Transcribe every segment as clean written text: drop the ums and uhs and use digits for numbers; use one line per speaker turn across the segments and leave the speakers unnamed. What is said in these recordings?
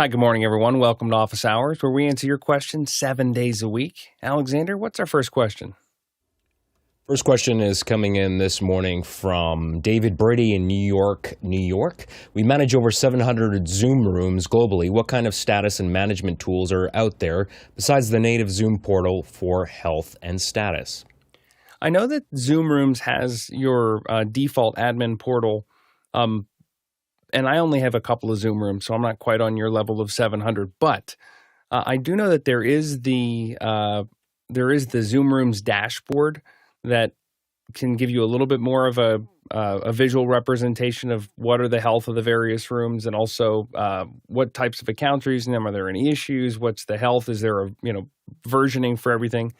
Hi, good morning, everyone. Welcome to Office Hours, where we answer your questions 7 days a week. Alexander, what's our first question?
First question is coming in this morning from David Brady in New York, New York. We manage over 700 Zoom rooms globally. What kind of status and management tools are out there besides the native Zoom portal for health and status?
I know that Zoom Rooms has your default admin portal, and I only have a couple of Zoom Rooms, so I'm not quite on your level of 700. But I do know that there is the Zoom Rooms dashboard that can give you a little bit more of a visual representation of what are the health of the various rooms, and also what types of accounts are using them. Are there any issues? What's the health? Is there a versioning for everything?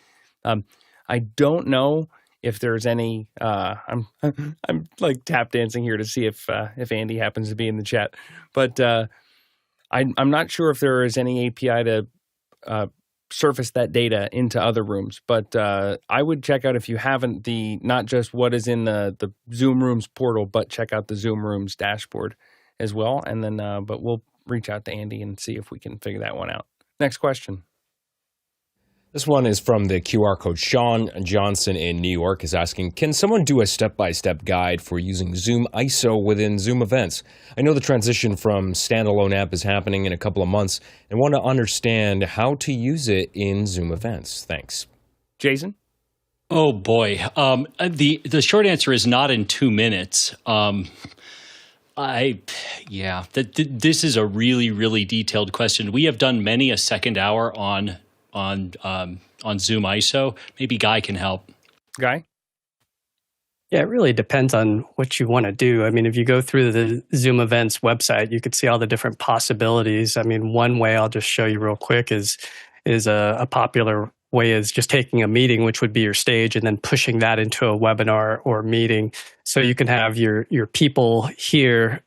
I don't know if there's any. I'm like tap dancing here to see if Andy happens to be in the chat, but I'm not sure if there is any API to surface that data into other rooms. But I would check out, if you haven't, not just what is in the Zoom Rooms portal, but check out the Zoom Rooms dashboard as well. And then, but we'll reach out to Andy and see if we can figure that one out. Next question.
This one is from the QR code. Sean Johnson in New York is asking, can someone do a step-by-step guide for using Zoom ISO within Zoom events? I know the transition from standalone app is happening in a couple of months and want to understand how to use it in Zoom events. Thanks.
Jason?
Oh, boy. The short answer is not in 2 minutes. This is a really, really detailed question. We have done many a second hour on Zoom ISO. Maybe Guy can help.
Guy?
Yeah, it really depends on what you want to do. I mean, if you go through the Zoom Events website, you could see all the different possibilities. I mean, one way I'll just show you real quick is a popular way is just taking a meeting, which would be your stage, and then pushing that into a webinar or meeting. So you can have your people here,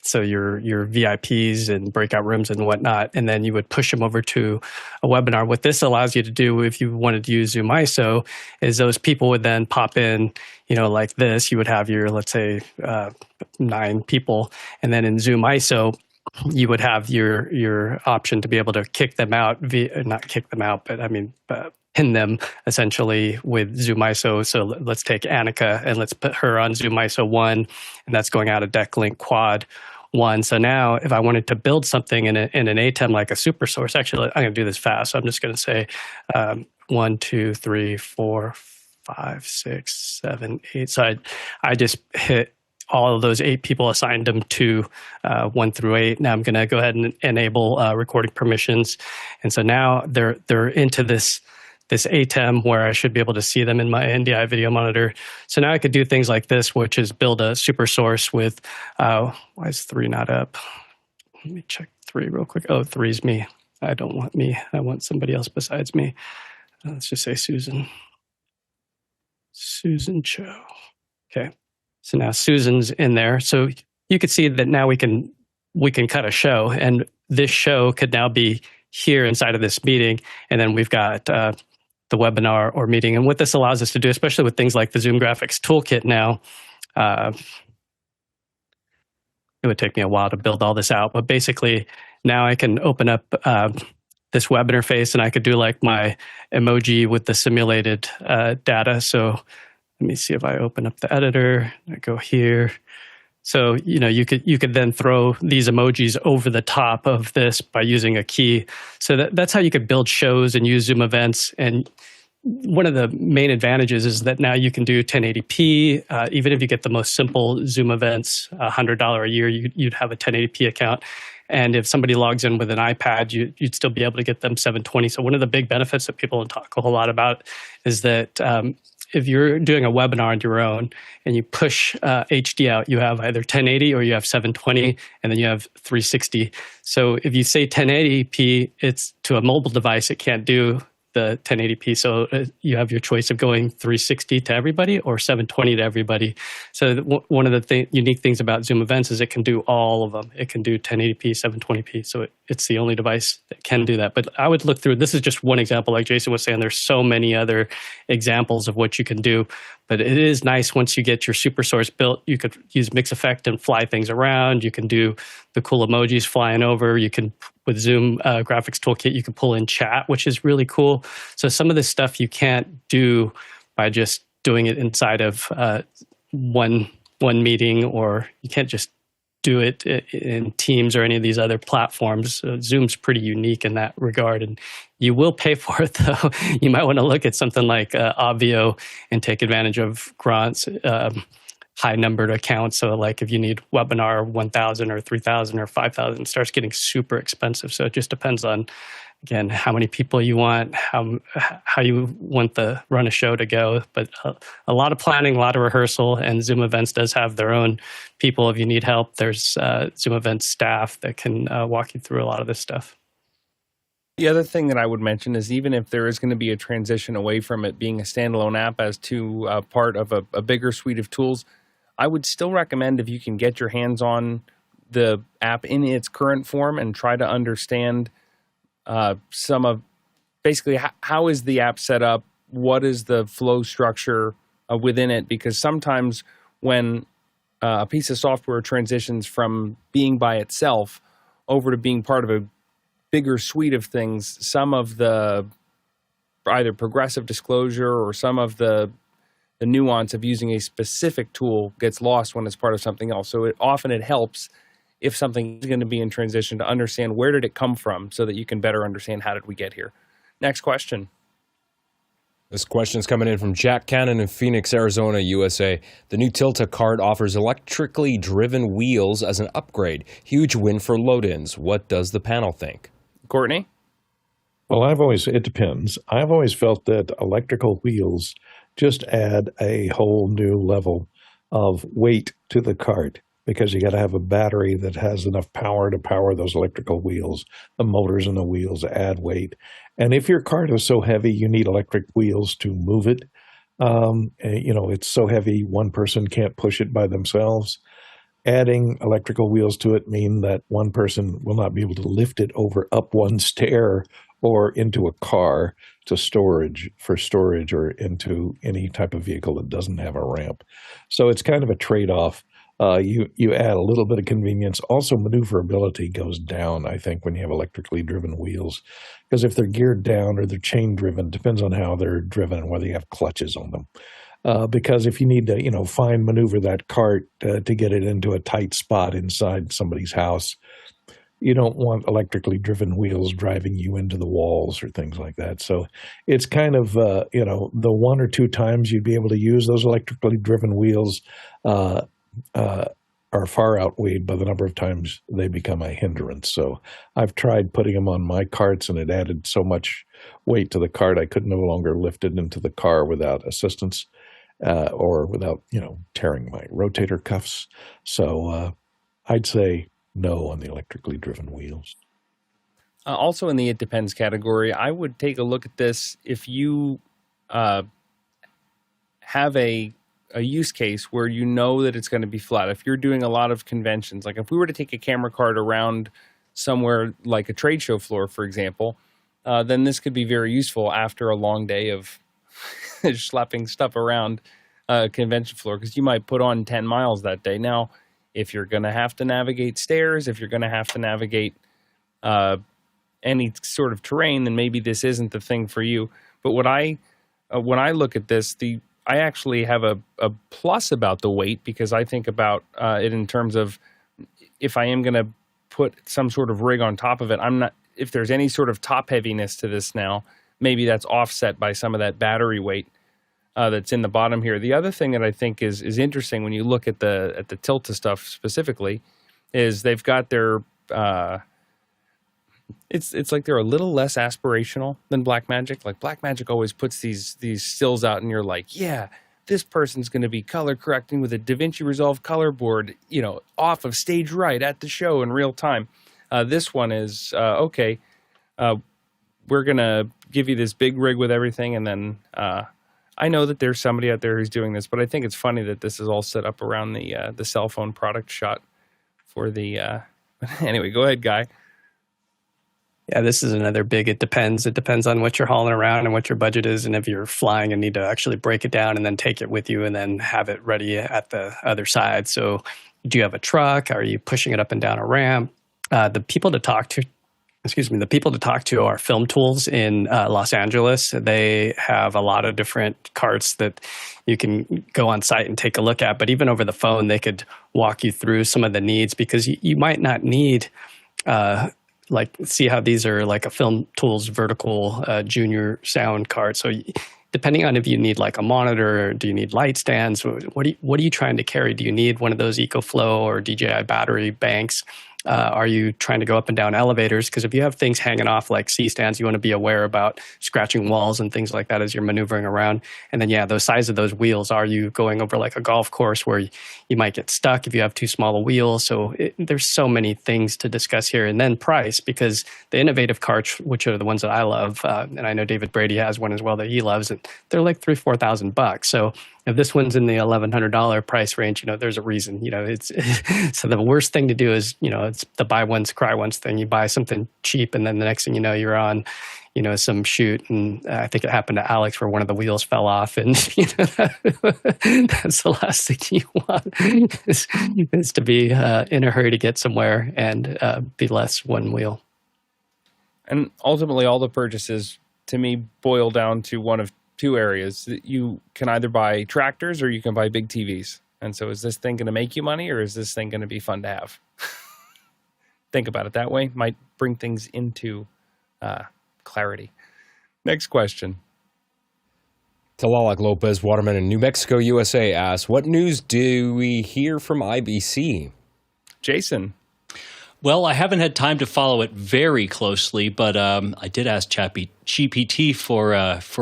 so your VIPs and breakout rooms and whatnot, and then you would push them over to a webinar. What this allows you to do, if you wanted to use Zoom ISO, is those people would then pop in, like this. You would have your, let's say, 9 people, and then in Zoom ISO, you would have your option to be able to kick them out, not kick them out, but I mean, pin them essentially with Zoom ISO. So let's take Annika and let's put her on Zoom ISO 1, and that's going out of DeckLink Quad 1. So now if I wanted to build something in an ATEM like a super source, actually, I'm going to do this fast. So I'm just going to say 1, 2, 3, 4, 5, 6, 7, 8. So I just hit all of those 8 people, assigned them to 1 through 8. Now I'm going to go ahead and enable recording permissions. And so now they're into this ATEM where I should be able to see them in my NDI video monitor. So now I could do things like this, which is build a super source with, why is 3 not up? Let me check 3 real quick. Oh, 3 is me. I don't want me. I want somebody else besides me. Let's just say Susan. Susan Cho. Okay. So now Susan's in there. So you could see that now we can cut a show, and this show could now be here inside of this meeting. And then we've got the webinar or meeting. And what this allows us to do, especially with things like the Zoom Graphics Toolkit now, it would take me a while to build all this out. But basically, now I can open up this web interface, and I could do like my emoji with the simulated data. So let me see if I open up the editor. I go here. So, you could then throw these emojis over the top of this by using a key. So that's how you could build shows and use Zoom events. And one of the main advantages is that now you can do 1080p. Even if you get the most simple Zoom events, $100 a year, you'd have a 1080p account. And if somebody logs in with an iPad, you'd still be able to get them 720. So one of the big benefits that people don't talk a whole lot about is that if you're doing a webinar on your own and you push HD out, you have either 1080 or you have 720, and then you have 360. So if you say 1080p, it's to a mobile device, it can't do the 1080p. So you have your choice of going 360 to everybody or 720 to everybody. So one of the unique things about Zoom Events is it can do all of them. It can do 1080p, 720p. So it's the only device that can do that. But I would look through, this is just one example. Like Jason was saying, there's so many other examples of what you can do. But it is nice once you get your super source built. You could use mix effect and fly things around. You can do the cool emojis flying over. You can, with Zoom Graphics Toolkit, you can pull in chat, which is really cool. So some of this stuff you can't do by just doing it inside of one meeting, or you can't just do it in Teams or any of these other platforms. Zoom's pretty unique in that regard, and you will pay for it, though. You might want to look at something like Avio and take advantage of Grant's high-numbered accounts. So like if you need webinar 1,000 or 3,000 or 5,000, it starts getting super expensive. So it just depends on, again, how many people you want, how you want the run a show to go. But a lot of planning, a lot of rehearsal, and Zoom Events does have their own people. If you need help, there's Zoom Events staff that can walk you through a lot of this stuff.
The other thing that I would mention is even if there is going to be a transition away from it being a standalone app as to part of a bigger suite of tools, I would still recommend, if you can get your hands on the app in its current form and try to understand some of basically how is the app set up, what is the flow structure within it, because sometimes when a piece of software transitions from being by itself over to being part of a bigger suite of things, some of the either progressive disclosure or some of the nuance of using a specific tool gets lost when it's part of something else. So it helps if something is going to be in transition to understand where did it come from so that you can better understand how did we get here. Next question.
This question is coming in from Jack Cannon in Phoenix, Arizona, USA. The new Tilta Cart offers electrically driven wheels as an upgrade. Huge win for load-ins. What does the panel think?
Courtney?
Well, it depends. I've always felt that electrical wheels just add a whole new level of weight to the cart, because you got to have a battery that has enough power to power those electrical wheels. The motors in the wheels add weight. And if your cart is so heavy, you need electric wheels to move it. It's so heavy, one person can't push it by themselves. Adding electrical wheels to it mean that one person will not be able to lift it up one stair or into a car for storage, or into any type of vehicle that doesn't have a ramp. So it's kind of a trade-off. You add a little bit of convenience. Also, maneuverability goes down, I think, when you have electrically driven wheels. Because if they're geared down or they're chain-driven, depends on how they're driven and whether you have clutches on them. Because if you need to, fine maneuver that cart to get it into a tight spot inside somebody's house, you don't want electrically driven wheels driving you into the walls or things like that. So it's kind of, the one or two times you'd be able to use those electrically driven wheels are far outweighed by the number of times they become a hindrance. So I've tried putting them on my carts, and it added so much weight to the cart I could no longer lift it into the car without assistance or without, tearing my rotator cuffs. So I'd say no on the electrically driven wheels.
Also in the it depends category, I would take a look at this if you have a use case where you know that it's going to be flat. If you're doing a lot of conventions, like if we were to take a camera cart around somewhere like a trade show floor, for example, then this could be very useful after a long day of schlepping stuff around a convention floor, because you might put on 10 miles that day. Now, if you're going to have to navigate stairs, if you're going to have to navigate any sort of terrain, then maybe this isn't the thing for you. But when I look at this, I actually have a plus about the weight, because I think about it in terms of if I am going to put some sort of rig on top of it, if there's any sort of top heaviness to this now, maybe that's offset by some of that battery weight that's in the bottom here. The other thing that I think is interesting when you look at the Tilta stuff specifically is they've got their it's like they're a little less aspirational than Blackmagic. Like Blackmagic always puts these stills out, and you're like, yeah, this person's going to be color correcting with a DaVinci Resolve color board, off of stage right at the show in real time. This one is okay. We're going to give you this big rig with everything, and then I know that there's somebody out there who's doing this, but I think it's funny that this is all set up around the cell phone product shot for the. Anyway, go ahead, Guy.
Yeah, this is another big, it depends. It depends on what you're hauling around and what your budget is, and if you're flying and need to actually break it down and then take it with you and then have it ready at the other side. So do you have a truck? Are you pushing it up and down a ramp? The people to talk to, the people to talk to are Film Tools in Los Angeles. They have a lot of different carts that you can go on site and take a look at. But even over the phone, they could walk you through some of the needs, because you might not need see how these are like a Film Tools vertical junior sound card. So depending on if you need like a monitor, or do you need light stands? What are you trying to carry? Do you need one of those EcoFlow or DJI battery banks? Are you trying to go up and down elevators? Because if you have things hanging off like C-stands, you want to be aware about scratching walls and things like that as you're maneuvering around. And then, the size of those wheels. Are you going over like a golf course where you might get stuck if you have too small a wheel? So there's so many things to discuss here. And then price, because the innovative carts, which are the ones that I love, and I know David Brady has one as well that he loves, and they're like $3,000-$4,000. So if this one's in the $1,100 price range, there's a reason. It's so the worst thing to do is, it's the buy once, cry once thing. You buy something cheap, and then the next thing you know, you're on, some shoot. And I think it happened to Alex where one of the wheels fell off, and that's the last thing you want is to be in a hurry to get somewhere and be less one wheel.
And ultimately, all the purchases to me boil down to one of two areas. You can either buy tractors or you can buy big TVs. And so is this thing going to make you money, or is this thing going to be fun to have? Think about it that way. Might bring things into clarity. Next question.
Talalak Lopez, Waterman in New Mexico, USA asks, what news do we hear from IBC?
Jason.
Well, I haven't had time to follow it very closely, but I did ask GPT for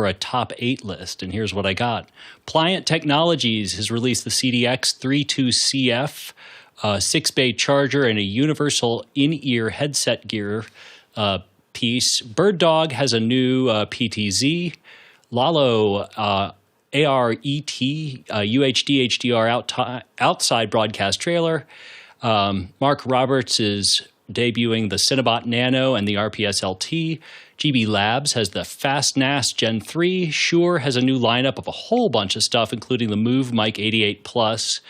a top 8 list, and here's what I got. Pliant Technologies has released the CDX32CF, 6-bay charger, and a universal in-ear headset gear piece. Bird Dog has a new PTZ. Lalo ARET UHD HDR outside broadcast trailer. Mark Roberts is debuting the Cinnabot Nano and the RPS LT. GB Labs has the FastNAS Gen 3. Shure has a new lineup of a whole bunch of stuff, including the Move Mic 88 Plus.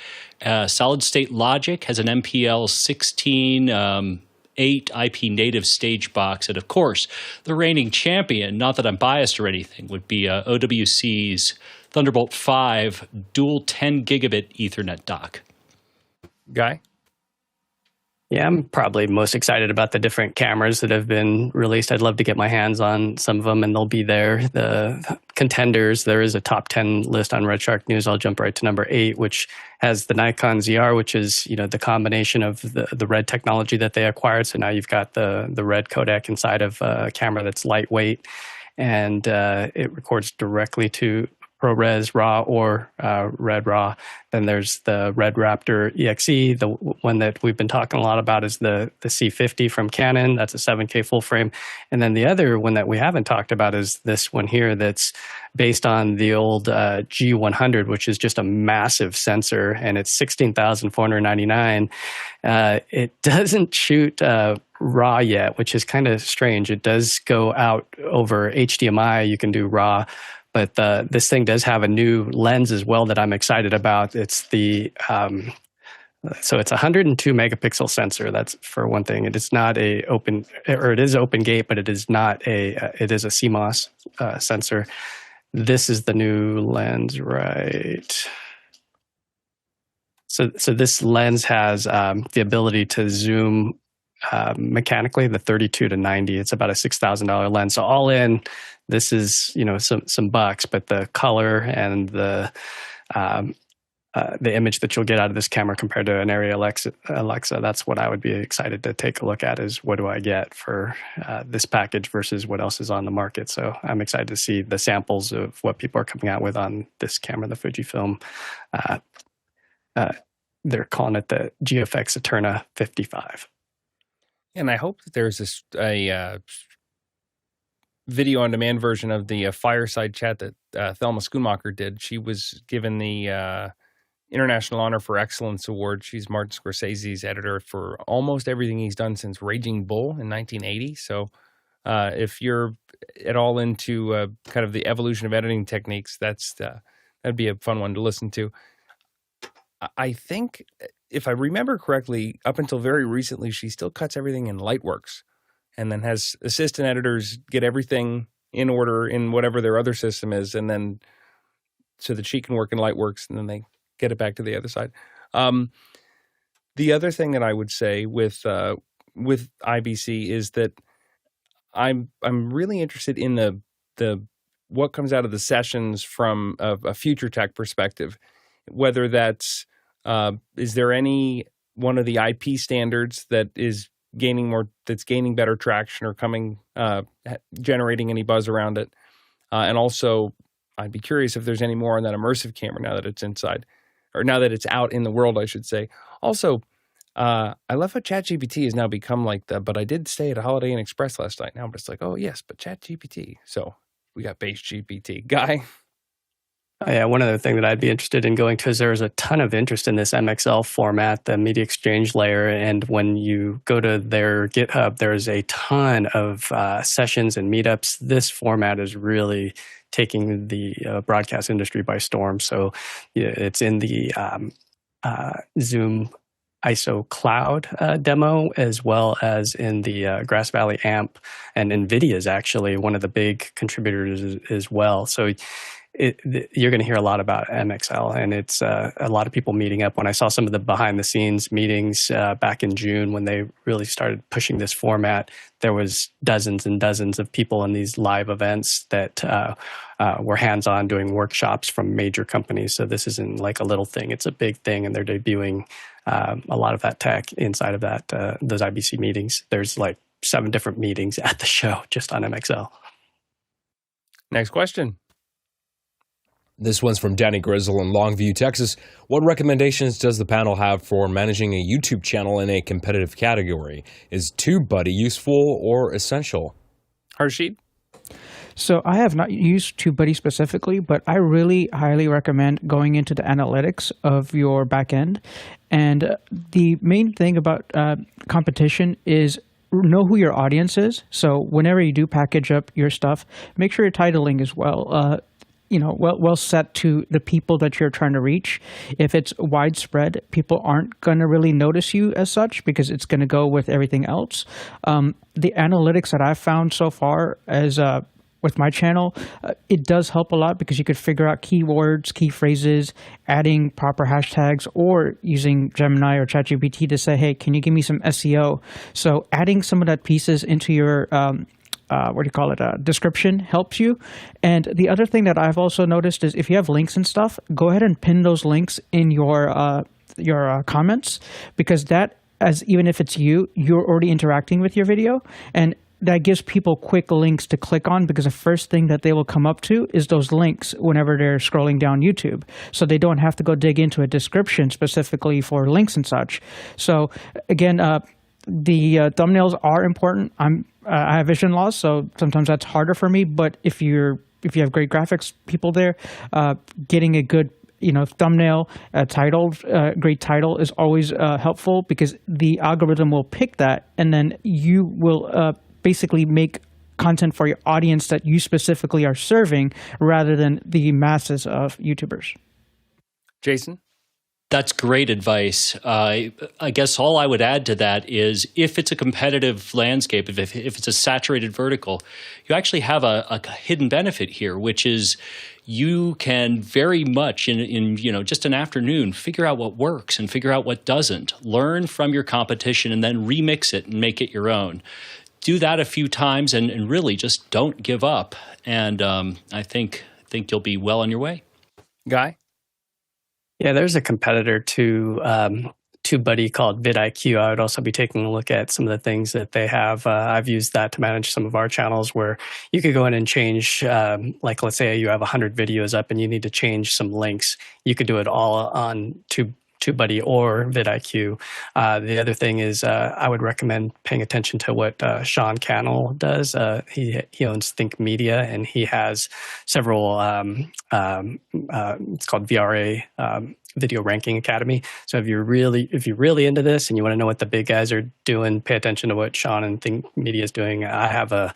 Solid State Logic has an MPL 16 8 IP native stage box. And of course, the reigning champion, not that I'm biased or anything, would be OWC's Thunderbolt 5 dual 10 gigabit Ethernet dock.
Guy?
Yeah, I'm probably most excited about the different cameras that have been released. I'd love to get my hands on some of them, and they'll be there. The contenders, there is a top 10 list on Red Shark News. I'll jump right to number 8, which has the Nikon ZR, which is the combination of the RED technology that they acquired. So now you've got the RED codec inside of a camera that's lightweight, and it records directly to ProRes RAW or Red RAW. Then there's the Red Raptor EXE. The one that we've been talking a lot about is the C50 from Canon. That's a 7K full frame. And then the other one that we haven't talked about is this one here that's based on the old G100, which is just a massive sensor, and it's $16,499. It doesn't shoot RAW yet, which is kind of strange. It does go out over HDMI. You can do RAW. But this thing does have a new lens as well that I'm excited about. It's the so it's a 102 megapixel sensor. That's for one thing. It is not a open, or it is open gate, but it is not a. It is a CMOS sensor. This is the new lens, right? So this lens has the ability to zoom mechanically, the 32 to 90. It's about a $6,000 lens. So all in, this is some bucks, but the color and the image that you'll get out of this camera compared to an Area Alexa, that's what I would be excited to take a look at, is what do I get for this package versus what else is on the market. So I'm excited to see the samples of what people are coming out with on this camera, the Fujifilm. They're calling it the GFX Eterna 55.
And I hope that there's a video-on-demand version of the fireside chat that Thelma Schoonmaker did. She was given the International Honor for Excellence Award. She's Martin Scorsese's editor for almost everything he's done since Raging Bull in 1980. So If you're at all into kind of the evolution of editing techniques, that'd be a fun one to listen to. I think, if I remember correctly, up until very recently, she still cuts everything in Lightworks and then has assistant editors get everything in order in whatever their other system is, and then so that she can work in Lightworks, and then they get it back to the other side. The other thing that I would say with IBC is that I'm really interested in the what comes out of the sessions from a future tech perspective, whether that's is there any one of the IP standards that's gaining better traction or generating any buzz around it, and also I'd be curious if there's any more on that immersive camera now that it's inside, or now that it's out in the world, I should say. Also, I love how ChatGPT has now become like but I did stay at a Holiday Inn Express last night. Now I'm just like, oh yes, but ChatGPT. So we got base GPT. Guy?
Yeah, one other thing that I'd be interested in going to is there's a ton of interest in this MXL format, the media exchange layer. And when you go to their GitHub, there's a ton of sessions and meetups. This format is really taking the broadcast industry by storm. So yeah, it's in the Zoom ISO Cloud demo, as well as in the Grass Valley AMP, and NVIDIA is actually one of the big contributors as well. So you're going to hear a lot about MXL, and it's a lot of people meeting up. When I saw some of the behind-the-scenes meetings back in June when they really started pushing this format, there was dozens and dozens of people in these live events that were hands-on doing workshops from major companies. So this isn't like a little thing. It's a big thing, and they're debuting a lot of that tech inside of those IBC meetings. There's like 7 different meetings at the show just on MXL.
Next question.
This one's from Danny Grizzle in Longview, Texas. What recommendations does the panel have for managing a YouTube channel in a competitive category? Is TubeBuddy useful or essential?
Harshit?
So I have not used TubeBuddy specifically, but I really highly recommend going into the analytics of your backend. And the main thing about competition is know who your audience is. So whenever you do package up your stuff, make sure your titling is well set to the people that you're trying to reach. If it's widespread, people aren't going to really notice you as such because it's going to go with everything else. The analytics that I've found so far as with my channel, it does help a lot because you could figure out keywords, key phrases, adding proper hashtags, or using Gemini or ChatGPT to say, hey, can you give me some SEO? So adding some of that pieces into your description helps you. And the other thing that I've also noticed is if you have links and stuff, go ahead and pin those links in your comments, because even if it's you're already interacting with your video, and that gives people quick links to click on, because the first thing that they will come up to is those links whenever they're scrolling down YouTube. So they don't have to go dig into a description specifically for links and such. So again, the thumbnails are important. I have vision loss, so sometimes that's harder for me. But if you have great graphics people there, getting a good thumbnail, great title is always helpful, because the algorithm will pick that, and then you will basically make content for your audience that you specifically are serving, rather than the masses of YouTubers.
Jason?
That's great advice. I guess all I would add to that is, if it's a competitive landscape, if it's a saturated vertical, you actually have a hidden benefit here, which is you can very much in just an afternoon figure out what works and figure out what doesn't. Learn from your competition and then remix it and make it your own. Do that a few times and really just don't give up. And I think you'll be well on your way.
Guy?
Yeah, there's a competitor to TubeBuddy called vidIQ. I would also be taking a look at some of the things that they have. I've used that to manage some of our channels, where you could go in and change, like let's say you have 100 videos up and you need to change some links. You could do it all on TubeBuddy or vidIQ. The other thing is I would recommend paying attention to what Sean Cannell does. He owns Think Media, and he has several, it's called VRA Video Ranking Academy. So if you're really into this and you want to know what the big guys are doing, pay attention to what Sean and Think Media is doing. I have a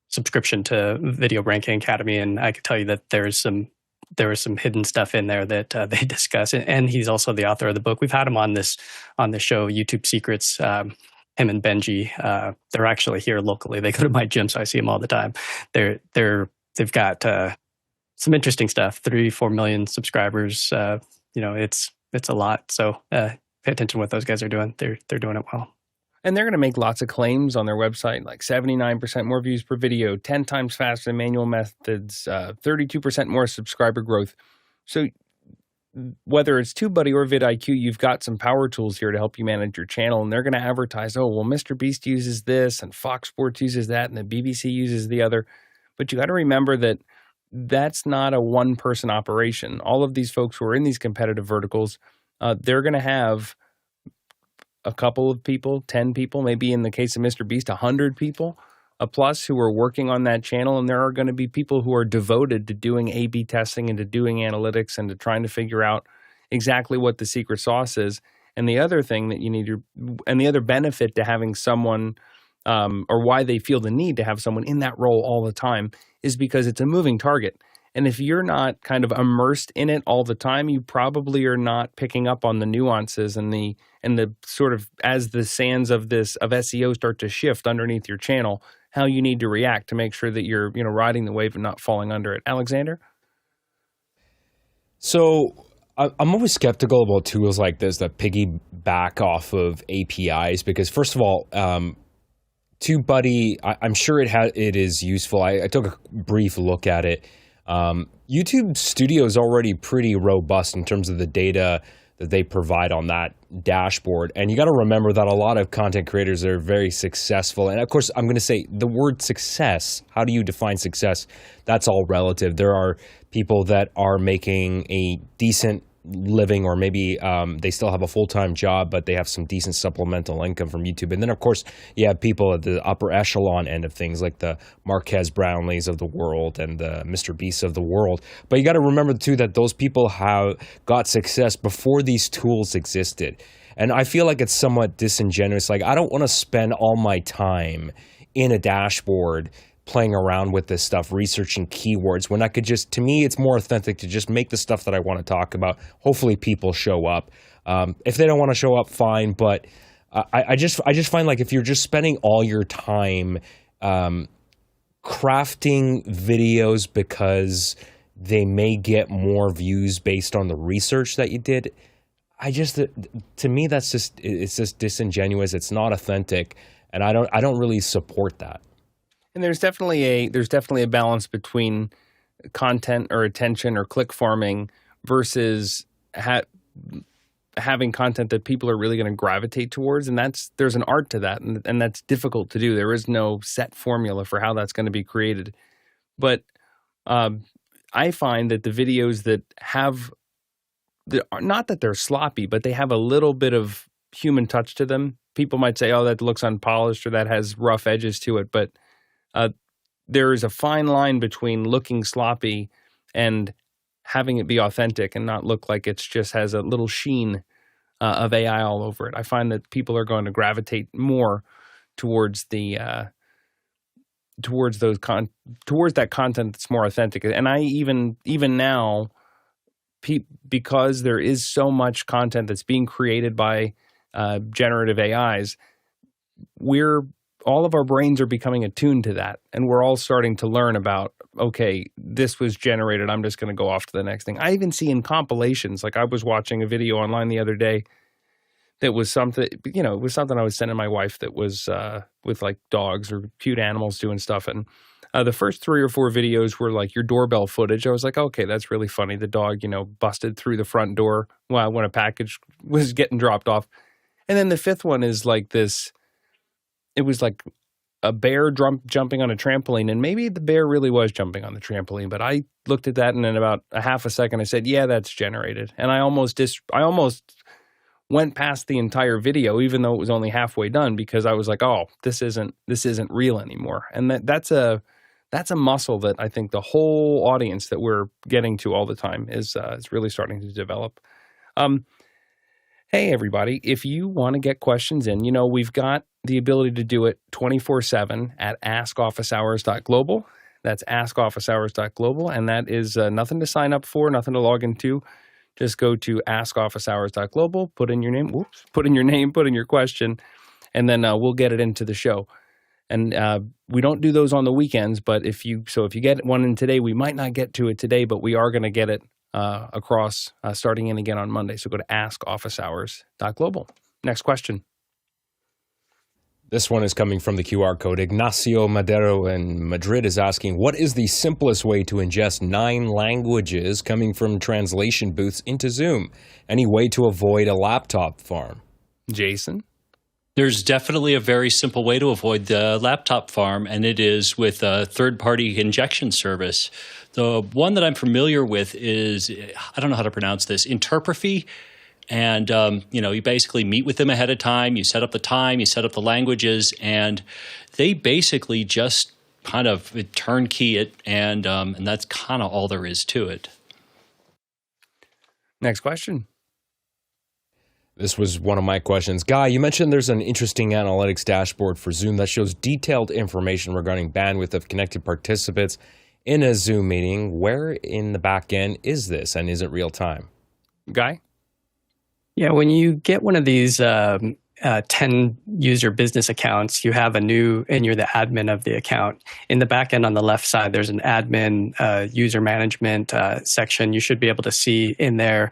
subscription to Video Ranking Academy, and I can tell you that there was some hidden stuff in there that they discuss. And he's also the author of the book. We've had him on this show, YouTube Secrets. Him and Benji, they're actually here locally. They go to my gym, so I see them all the time. They've got some interesting stuff. 3-4 million subscribers. It's a lot. So pay attention to what those guys are doing. They're doing it well.
And they're going to make lots of claims on their website, like 79% more views per video, 10 times faster than manual methods, 32% more subscriber growth. So whether it's TubeBuddy or vidIQ, you've got some power tools here to help you manage your channel. And they're going to advertise, oh, well, Mr. Beast uses this, and Fox Sports uses that, and the BBC uses the other. But you got to remember that that's not a one-person operation. All of these folks who are in these competitive verticals, they're going to have a couple of people, 10 people, maybe in the case of Mr. Beast, 100 people plus who are working on that channel. And there are going to be people who are devoted to doing A/B testing and to doing analytics and to trying to figure out exactly what the secret sauce is. And the other thing that you need to, and the other benefit to having someone, or why they feel the need to have someone in that role all the time, is because it's a moving target. And if you're not kind of immersed in it all the time, you probably are not picking up on the nuances and the sort of, as the sands of SEO start to shift underneath your channel, how you need to react to make sure that you're, riding the wave and not falling under it. Alexander?
So I'm always skeptical about tools like this that piggyback off of APIs because, first of all, TubeBuddy, I'm sure it is useful. I took a brief look at it. YouTube Studio is already pretty robust in terms of the data that they provide on that dashboard. And you got to remember that a lot of content creators are very successful. And of course, I'm going to say the word success. How do you define success? That's all relative. There are people that are making a decent living, or maybe they still have a full-time job, but they have some decent supplemental income from YouTube. And then, of course, you have people at the upper echelon end of things, like the Marquez Brownlees of the world and the Mr. Beasts of the world. But you got to remember, too, that those people have got success before these tools existed. And I feel like it's somewhat disingenuous. Like, I don't want to spend all my time in a dashboard playing around with this stuff, researching keywords, when I could just, to me, it's more authentic to just make the stuff that I want to talk about. Hopefully people show up. If they don't want to show up, fine. But I just find, like, if you're just spending all your time crafting videos because they may get more views based on the research that you did, to me, it's just disingenuous. It's not authentic. And I don't really support that.
And there's definitely a balance between content or attention or click farming versus having content that people are really going to gravitate towards. And there's an art to that, and that's difficult to do. There is no set formula for how that's going to be created. But I find that the videos that not that they're sloppy, but they have a little bit of human touch to them. People might say, oh, that looks unpolished or that has rough edges to it. But there is a fine line between looking sloppy and having it be authentic and not look like it just has a little sheen of AI all over it. I find that people are going to gravitate more towards towards that content that's more authentic. And I even now, because there is so much content that's being created by generative AIs, all of our brains are becoming attuned to that. And we're all starting to learn about, okay, this was generated, I'm just going to go off to the next thing. I even see in compilations, like I was watching a video online the other day that was something, it was something I was sending my wife that was with like dogs or cute animals doing stuff. And the first 3 or 4 videos were like your doorbell footage. I was like, okay, that's really funny. The dog, busted through the front door when a package was getting dropped off. And then the 5th one is like this. It was like a bear jumping on a trampoline, and maybe the bear really was jumping on the trampoline, but I looked at that, and in about a half a second, I said, yeah, that's generated. And I almost went past the entire video, even though it was only halfway done, because I was like, oh, this isn't real anymore. And that's a that's a muscle that I think the whole audience that we're getting to all the time is really starting to develop. Hey, everybody, if you want to get questions in, we've got the ability to do it 24/7 at askofficehours.global. That's askofficehours.global, and that is nothing to sign up for, nothing to log into. Just go to askofficehours.global, put in your name, put in your question, and then we'll get it into the show. And we don't do those on the weekends, but if you get one in today, we might not get to it today, but we are going to get it across starting in again on Monday. So go to askofficehours.global. Next question.
This one is coming from the QR code. Ignacio Madero in Madrid is asking, what is the simplest way to ingest 9 languages coming from translation booths into Zoom? Any way to avoid a laptop farm?
Jason?
There's definitely a very simple way to avoid the laptop farm, and it is with a third-party injection service. The one that I'm familiar with is, I don't know how to pronounce this, Interprofy. And, you basically meet with them ahead of time. You set up the time, you set up the languages, and they basically just kind of turnkey it, and that's kind of all there is to it.
Next question.
This was one of my questions. Guy, you mentioned there's an interesting analytics dashboard for Zoom that shows detailed information regarding bandwidth of connected participants in a Zoom meeting. Where in the back end is this, and is it real time?
Guy?
Yeah, when you get one of these 10 user business accounts, you have and you're the admin of the account. In the back end on the left side, there's an admin user management section. You should be able to see in there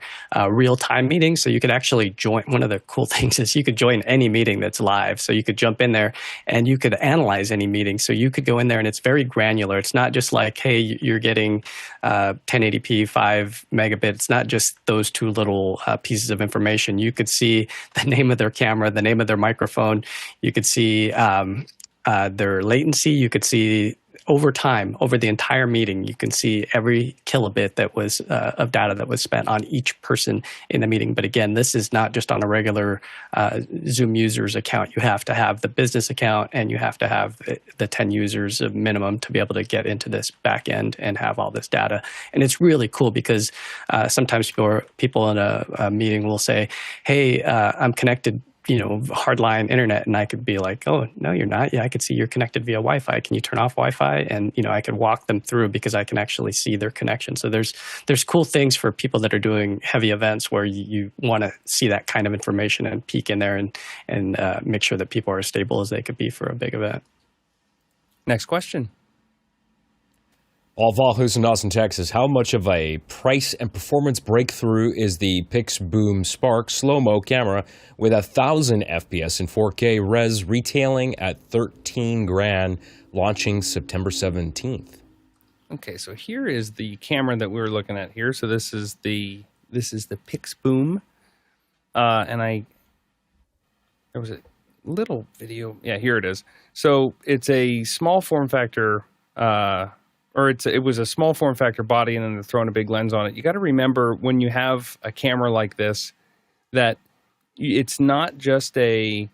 real-time meetings. So you could actually join. One of the cool things is you could join any meeting that's live. So you could jump in there and you could analyze any meeting. So you could go in there and it's very granular. It's not just like, hey, you're getting 1080p 5 megabit. It's not just those 2 little pieces of information. You could see the name of their camera, the name of their microphone. You could see their latency. You could see over time, over the entire meeting, you can see every kilobit that was of data that was spent on each person in the meeting. But again, this is not just on a regular Zoom users account. You have to have the business account, and you have to have the 10 users minimum to be able to get into this back end and have all this data. And it's really cool because sometimes people in a meeting will say, hey, I'm connected hardline internet, and I could be like, oh, no, you're not. Yeah, I could see you're connected via Wi-Fi. Can you turn off Wi-Fi? And, I could walk them through because I can actually see their connection. So there's cool things for people that are doing heavy events where you want to see that kind of information and peek in there and make sure that people are as stable as they could be for a big event.
Next question.
Paul Valhus in Austin, Texas. How much of a price and performance breakthrough is the Pixboom Spark slow-mo camera with 1,000 FPS in 4K res retailing at $13,000, launching September 17th?
Okay, so here is the camera that we were looking at here. So this is the Pixboom, and there was a little video. Yeah, here it is. So it's a small form factor. It was a small form factor body, and then they're throwing a big lens on it. You got to remember when you have a camera like this that it's not just a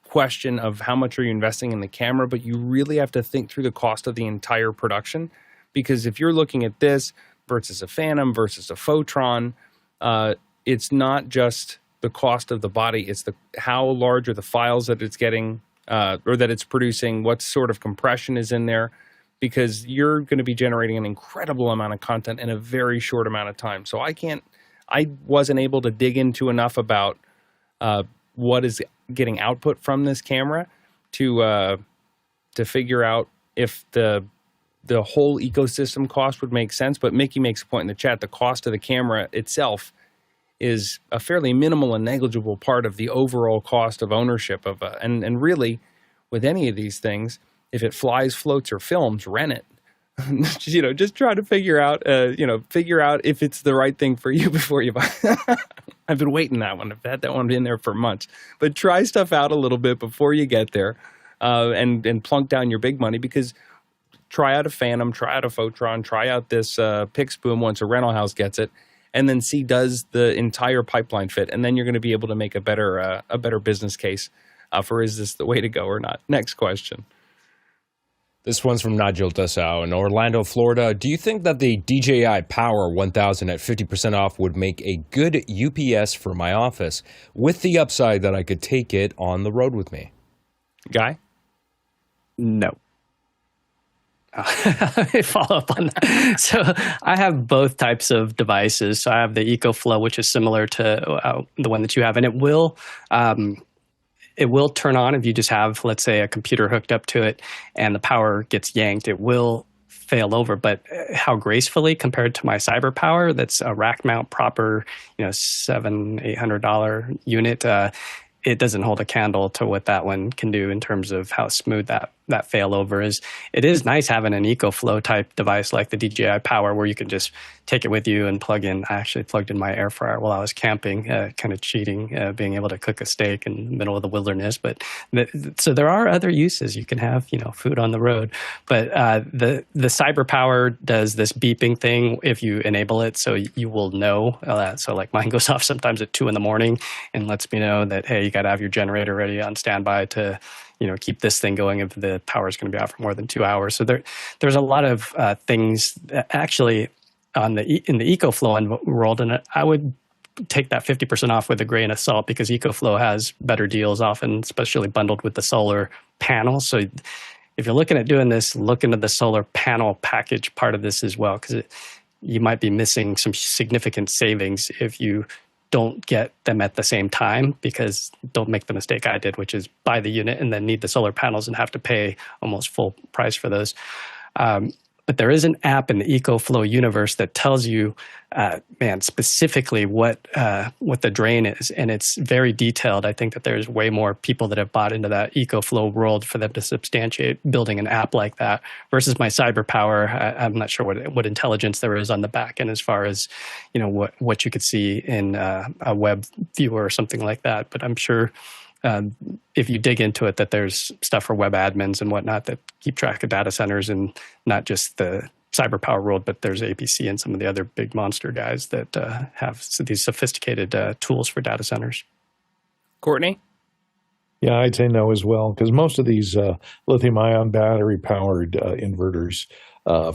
question of how much are you investing in the camera, but you really have to think through the cost of the entire production. Because if you're looking at this versus a Phantom versus a Photron, it's not just the cost of the body; it's how large are the files that it's getting. Or that it's producing, what sort of compression is in there, because you're going to be generating an incredible amount of content in a very short amount of time. So I wasn't able to dig into enough about what is getting output from this camera to figure out if the whole ecosystem cost would make sense. But Mickey makes a point in the chat, the cost of the camera itself is a fairly minimal and negligible part of the overall cost of ownership of and really with any of these things, if it flies, floats, or films, rent it. Just try to figure out if it's the right thing for you before you buy. I've been waiting that one. I've had that one in there for months. But try stuff out a little bit before you get there, and plunk down your big money, because try out a Phantom, try out a Photron, try out this Pixboom once a rental house gets it. And then see, does the entire pipeline fit? And then you're going to be able to make a better business case for is this the way to go or not? Next question.
This one's from Nigel Dessau in Orlando, Florida. Do you think that the DJI Power 1000 at 50% off would make a good UPS for my office, with the upside that I could take it on the road with me?
Guy?
No. Let me follow up on that. So I have both types of devices. So I have the EcoFlow, which is similar to the one that you have, and it will turn on if you just have, let's say, a computer hooked up to it and the power gets yanked. It will fail over, but how gracefully compared to my CyberPower, that's a rack mount proper, $700-800 unit. It doesn't hold a candle to what that one can do in terms of how smooth that failover is. It is nice having an EcoFlow type device like the DJI Power where you can just take it with you and plug in. I actually plugged in my air fryer while I was camping, kind of cheating, being able to cook a steak in the middle of the wilderness. But so there are other uses. You can have, food on the road. But the CyberPower does this beeping thing if you enable it, so you will know. So like mine goes off sometimes at 2 a.m. and lets me know that, hey, you got to have your generator ready on standby to keep this thing going if the power is going to be out for more than 2 hours. So there's a lot of things that actually in the EcoFlow world, and I would take that 50% off with a grain of salt because EcoFlow has better deals often, especially bundled with the solar panel. So if you're looking at doing this, look into the solar panel package part of this as well, because you might be missing some significant savings if you don't get them at the same time, because don't make the mistake I did, which is buy the unit and then need the solar panels and have to pay almost full price for those. But there is an app in the EcoFlow universe that tells you, specifically what the drain is, and it's very detailed. I think that there's way more people that have bought into that EcoFlow world for them to substantiate building an app like that. Versus my CyberPower, I'm not sure what intelligence there is on the back end as far as what you could see in a web viewer or something like that. But I'm sure if you dig into it, that there's stuff for web admins and whatnot that keep track of data centers, and not just the CyberPower world, but there's APC and some of the other big monster guys that have these sophisticated tools for data centers.
Courtney?
Yeah, I'd say no as well, because most of these lithium-ion battery-powered inverters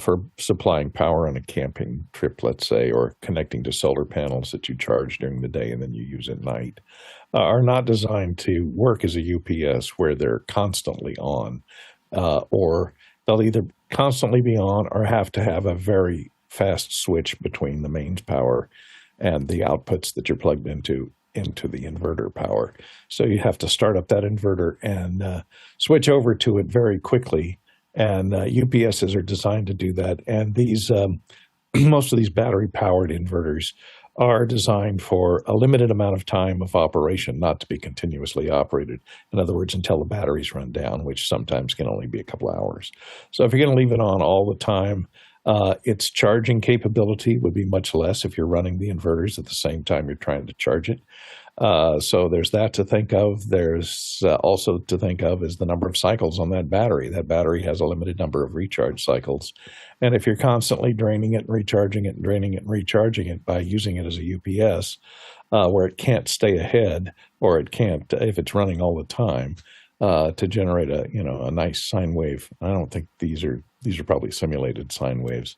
for supplying power on a camping trip, let's say, or connecting to solar panels that you charge during the day and then you use at night, are not designed to work as a UPS where they're constantly on, or they'll either constantly be on or have to have a very fast switch between the mains power and the outputs that you're plugged into the inverter power. So you have to start up that inverter and switch over to it very quickly. And UPSs are designed to do that. And these most of these battery-powered inverters are designed for a limited amount of time of operation, not to be continuously operated. In other words, until the batteries run down, which sometimes can only be a couple hours. So if you're going to leave it on all the time, its charging capability would be much less if you're running the inverters at the same time you're trying to charge it. So there's that to think of. There's also to think of is the number of cycles on that battery. That battery has a limited number of recharge cycles. And if you're constantly draining it and recharging it and draining it and recharging it by using it as a UPS, where it can't stay ahead, or it can't, if it's running all the time, to generate a nice sine wave. I don't think these are probably simulated sine waves,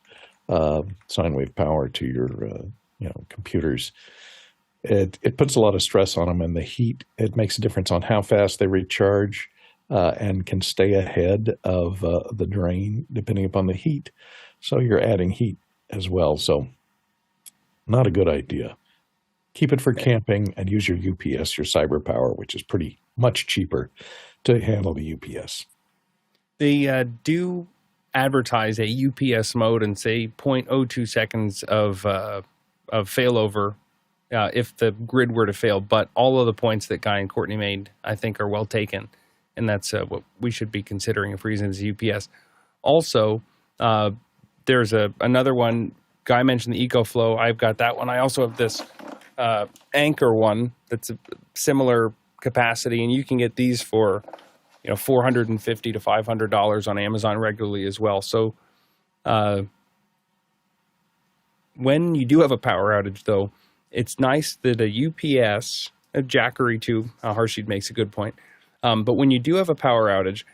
sine wave power to your computers. It puts a lot of stress on them, and the heat, it makes a difference on how fast they recharge and can stay ahead of the drain depending upon the heat. So you're adding heat as well. So not a good idea. Keep it for camping and use your UPS, your CyberPower, which is pretty much cheaper to handle the UPS.
They do advertise a UPS mode and say 0.02 seconds of failover if the grid were to fail. But all of the points that Guy and Courtney made, I think, are well taken. And that's what we should be considering if we're using as UPS. Also, there's another one. Guy mentioned the EcoFlow. I've got that one. I also have this Anchor one that's a similar capacity, and you can get these for $450 to $500 on Amazon regularly as well. So when you do have a power outage, though, it's nice that a UPS, a Jackery too, Harshid makes a good point, But when you do have a power outage,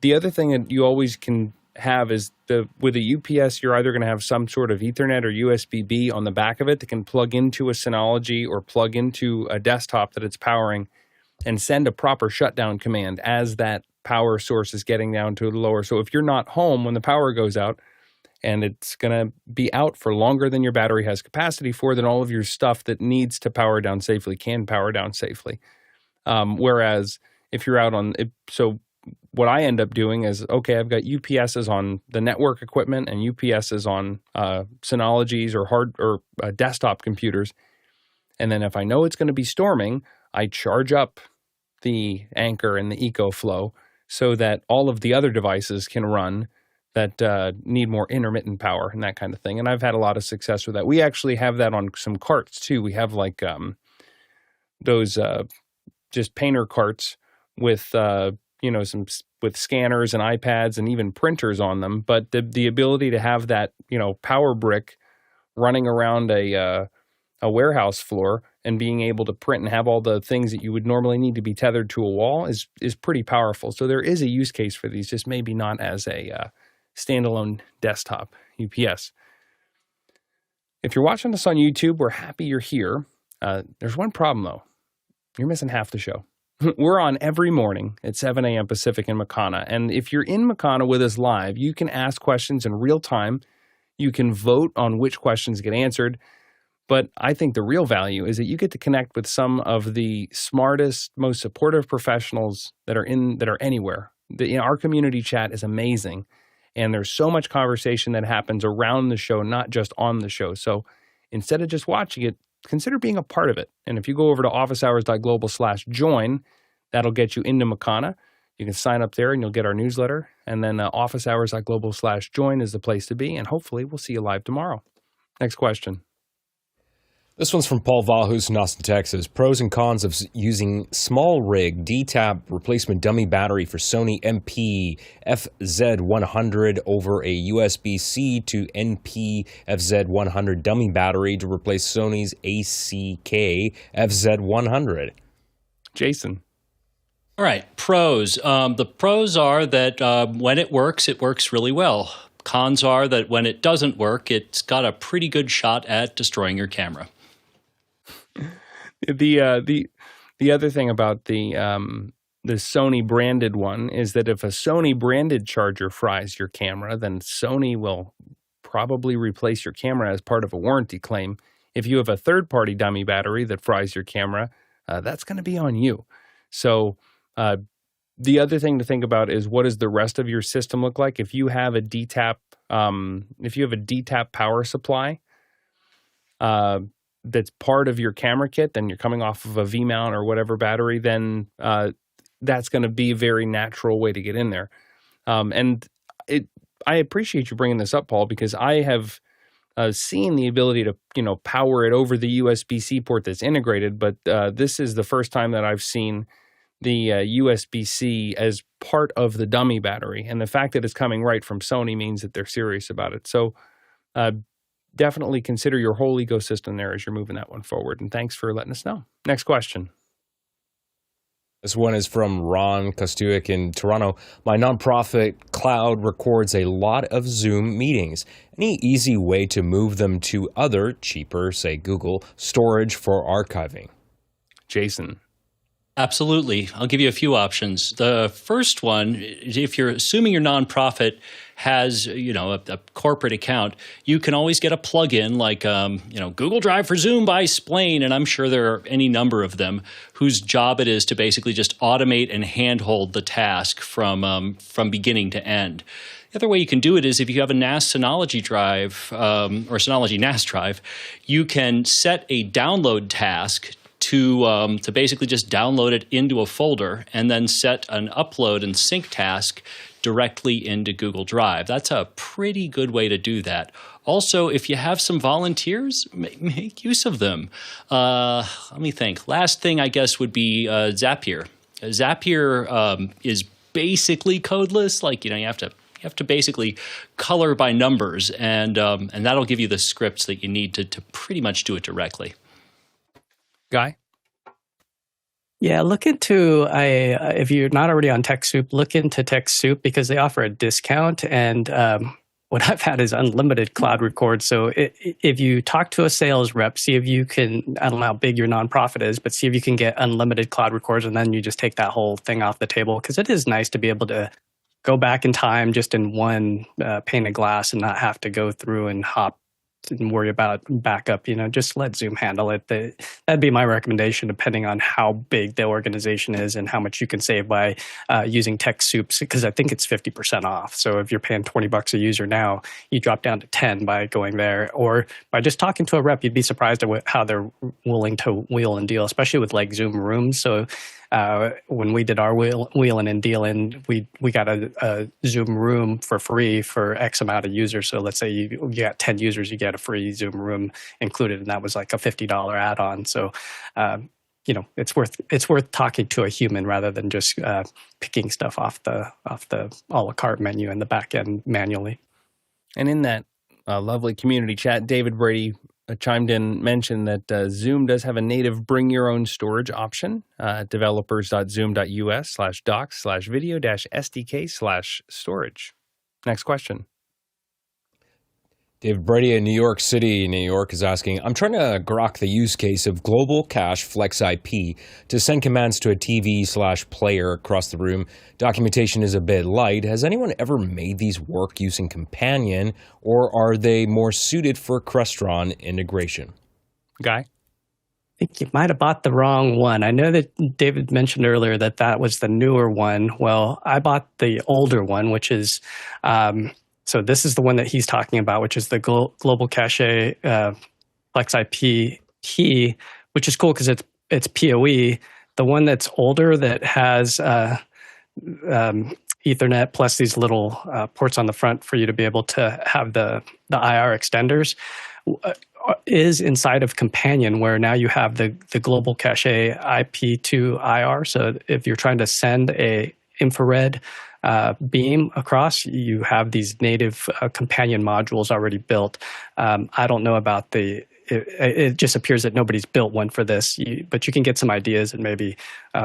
the other thing that you always can have is with a UPS, you're either going to have some sort of Ethernet or USB-B on the back of it that can plug into a Synology or plug into a desktop that it's powering and send a proper shutdown command as that power source is getting down to the lower. So if you're not home when the power goes out and it's going to be out for longer than your battery has capacity for, then all of your stuff that needs to power down safely can power down safely. Whereas if you're out on it, so what I end up doing is, okay, I've got UPSs on the network equipment and UPSs on Synologies or desktop computers. And then if I know it's going to be storming, I charge up the Anchor and the EcoFlow so that all of the other devices can run that need more intermittent power and that kind of thing. And I've had a lot of success with that. We actually have that on some carts too. We have like those just painter carts with with scanners and iPads and even printers on them. But the ability to have that, power brick running around a warehouse floor and being able to print and have all the things that you would normally need to be tethered to a wall is pretty powerful. So there is a use case for these, just maybe not as a standalone desktop UPS. If you're watching this on YouTube, we're happy you're here. There's one problem, though. You're missing half the show. We're on every morning at 7 a.m. Pacific in Makana. And if you're in Makana with us live, you can ask questions in real time. You can vote on which questions get answered. But I think the real value is that you get to connect with some of the smartest, most supportive professionals that are anywhere. Our community chat is amazing. And there's so much conversation that happens around the show, not just on the show. So instead of just watching it, consider being a part of it. And if you go over to officehours.global/join, that'll get you into Makana. You can sign up there and you'll get our newsletter. And then officehours.global/join is the place to be. And hopefully we'll see you live tomorrow. Next question.
This one's from Paul Vahus in Austin, Texas. Pros and cons of using SmallRig D-Tab replacement dummy battery for Sony NP-FZ100 over a USB-C to NP-FZ100 dummy battery to replace Sony's ACK FZ100.
Jason.
All right, pros. The pros are that when it works really well. Cons are that when it doesn't work, it's got a pretty good shot at destroying your camera.
The other thing about the Sony branded one is that if a Sony branded charger fries your camera, then Sony will probably replace your camera as part of a warranty claim. If you have a third-party dummy battery that fries your camera, that's going to be on you. So the other thing to think about is, what does the rest of your system look like? If you have a DTAP, power supply that's part of your camera kit, then you're coming off of a V-mount or whatever battery, then that's going to be a very natural way to get in there. I appreciate you bringing this up, Paul, because I have seen the ability to power it over the USB-C port that's integrated, but this is the first time that I've seen the USB-C as part of the dummy battery. And the fact that it's coming right from Sony means that they're serious about it. So definitely consider your whole ecosystem there as you're moving that one forward. And thanks for letting us know. Next question.
This one is from Ron Kostuik in Toronto. My nonprofit cloud records a lot of Zoom meetings. Any easy way to move them to other, cheaper, say Google, storage for archiving?
Jason.
Absolutely. I'll give you a few options. The first one, if you're assuming your nonprofit has, a corporate account, you can always get a plugin like, Google Drive for Zoom by Splain, and I'm sure there are any number of them whose job it is to basically just automate and handhold the task from beginning to end. The other way you can do it is if you have a NAS Synology drive or Synology NAS drive, you can set a download task to basically just download it into a folder and then set an upload and sync task directly into Google Drive. That's a pretty good way to do that. Also, if you have some volunteers, make use of them. Let me think. Last thing, I guess, would be Zapier. Zapier is basically codeless. Like, you have to basically color by numbers, and that'll give you the scripts that you need to pretty much do it directly.
Guy?
Yeah, look into if you're not already on TechSoup, look into TechSoup because they offer a discount. And what I've had is unlimited cloud record. So if you talk to a sales rep, see if you can, I don't know how big your nonprofit is, but see if you can get unlimited cloud records, and then you just take that whole thing off the table, because it is nice to be able to go back in time just in one pane of glass and not have to go through and hop and worry about backup. Just let Zoom handle it. That'd be my recommendation, depending on how big the organization is and how much you can save by using TechSoup, because I think it's 50% off. So if you're paying $20 a user now, you drop down to 10 by going there, or by just talking to a rep. You'd be surprised at how they're willing to wheel and deal, especially with like Zoom Rooms. So when we did our wheeling and dealing, we got a Zoom Room for free for X amount of users. So let's say you got 10 users, you get a free Zoom Room included, and that was like a $50 add-on. So it's worth talking to a human rather than just picking stuff off the a la carte menu and the back end manually. And
in that lovely community chat, David Brady chimed in, mentioned that Zoom does have a native bring your own storage option at developers.zoom.us/docs/video-sdk/storage. Next question.
David Brady in New York City, New York is asking, I'm trying to grok the use case of global cache flex IP to send commands to a TV/player across the room. Documentation is a bit light. Has anyone ever made these work using Companion, or are they more suited for Crestron integration?
Guy?
I think you might have bought the wrong one. I know that David mentioned earlier that was the newer one. Well, I bought the older one, which is... So this is the one that he's talking about, which is the Global Cache Flex IP key, which is cool because it's PoE. The one that's older that has Ethernet plus these little ports on the front for you to be able to have the IR extenders is inside of Companion, where now you have the Global Cache IP to IR. So if you're trying to send a infrared beam across, you have these native Companion modules already built. I don't know about it just appears that nobody's built one for this, but you can get some ideas and maybe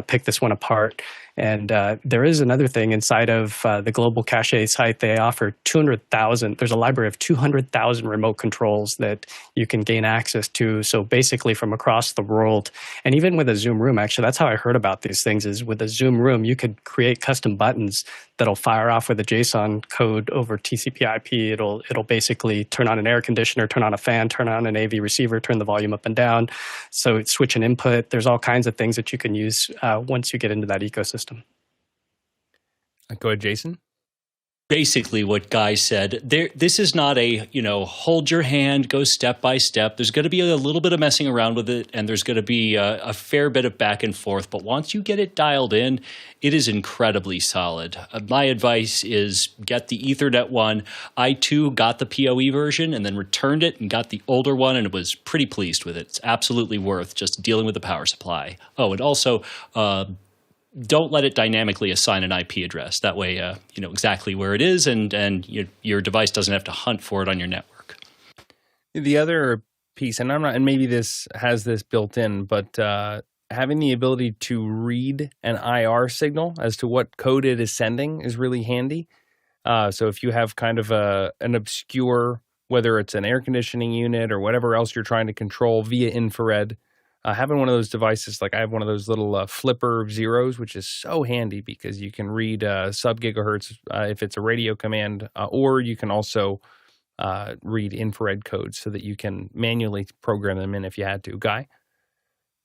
pick this one apart. And there is another thing inside of the Global Cache site. They offer 200,000. There's a library of 200,000 remote controls that you can gain access to. So basically from across the world, and even with a Zoom Room, actually, that's how I heard about these things, is with a Zoom Room, you could create custom buttons that'll fire off with a JSON code over TCP/IP. It'll basically turn on an air conditioner, turn on a fan, turn on an AV receiver, turn the volume up and down. So switch an input. There's all kinds of things that you can use once you get into that ecosystem.
Go ahead, Jason.
Basically what Guy said, this is not a, hold your hand, go step by step. There's going to be a little bit of messing around with it, and there's going to be a fair bit of back and forth. But once you get it dialed in, it is incredibly solid. My advice is get the Ethernet one. I, too, got the PoE version and then returned it and got the older one, and was pretty pleased with it. It's absolutely worth just dealing with the power supply. Oh, and also... don't let it dynamically assign an IP address. That way, you know exactly where it is, and your device doesn't have to hunt for it on your network.
The other piece, and maybe this has this built in, but having the ability to read an IR signal as to what code it is sending is really handy. So if you have kind of an obscure, whether it's an air conditioning unit or whatever else you're trying to control via infrared, having one of those devices, like I have one of those little flipper zeros, which is so handy because you can read sub-gigahertz if it's a radio command, or you can also read infrared codes so that you can manually program them in if you had to. Guy?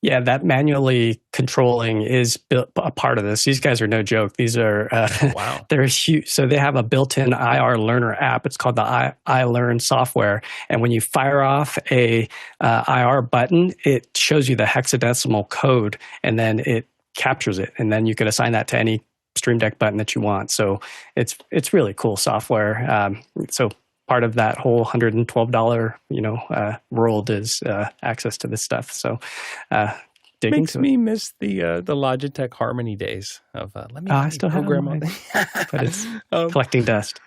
Yeah, that manually controlling is a part of this. These guys are no joke. These are
wow.
They're huge. So they have a built-in IR learner app. It's called the iLearn software. And when you fire off a IR button, it shows you the hexadecimal code, and then it captures it. And then you can assign that to any Stream Deck button that you want. So it's really cool software. So part of that whole $112 world is access to this stuff. So
makes me miss the Logitech Harmony days of let me
I still
program
have
on
but it's collecting dust.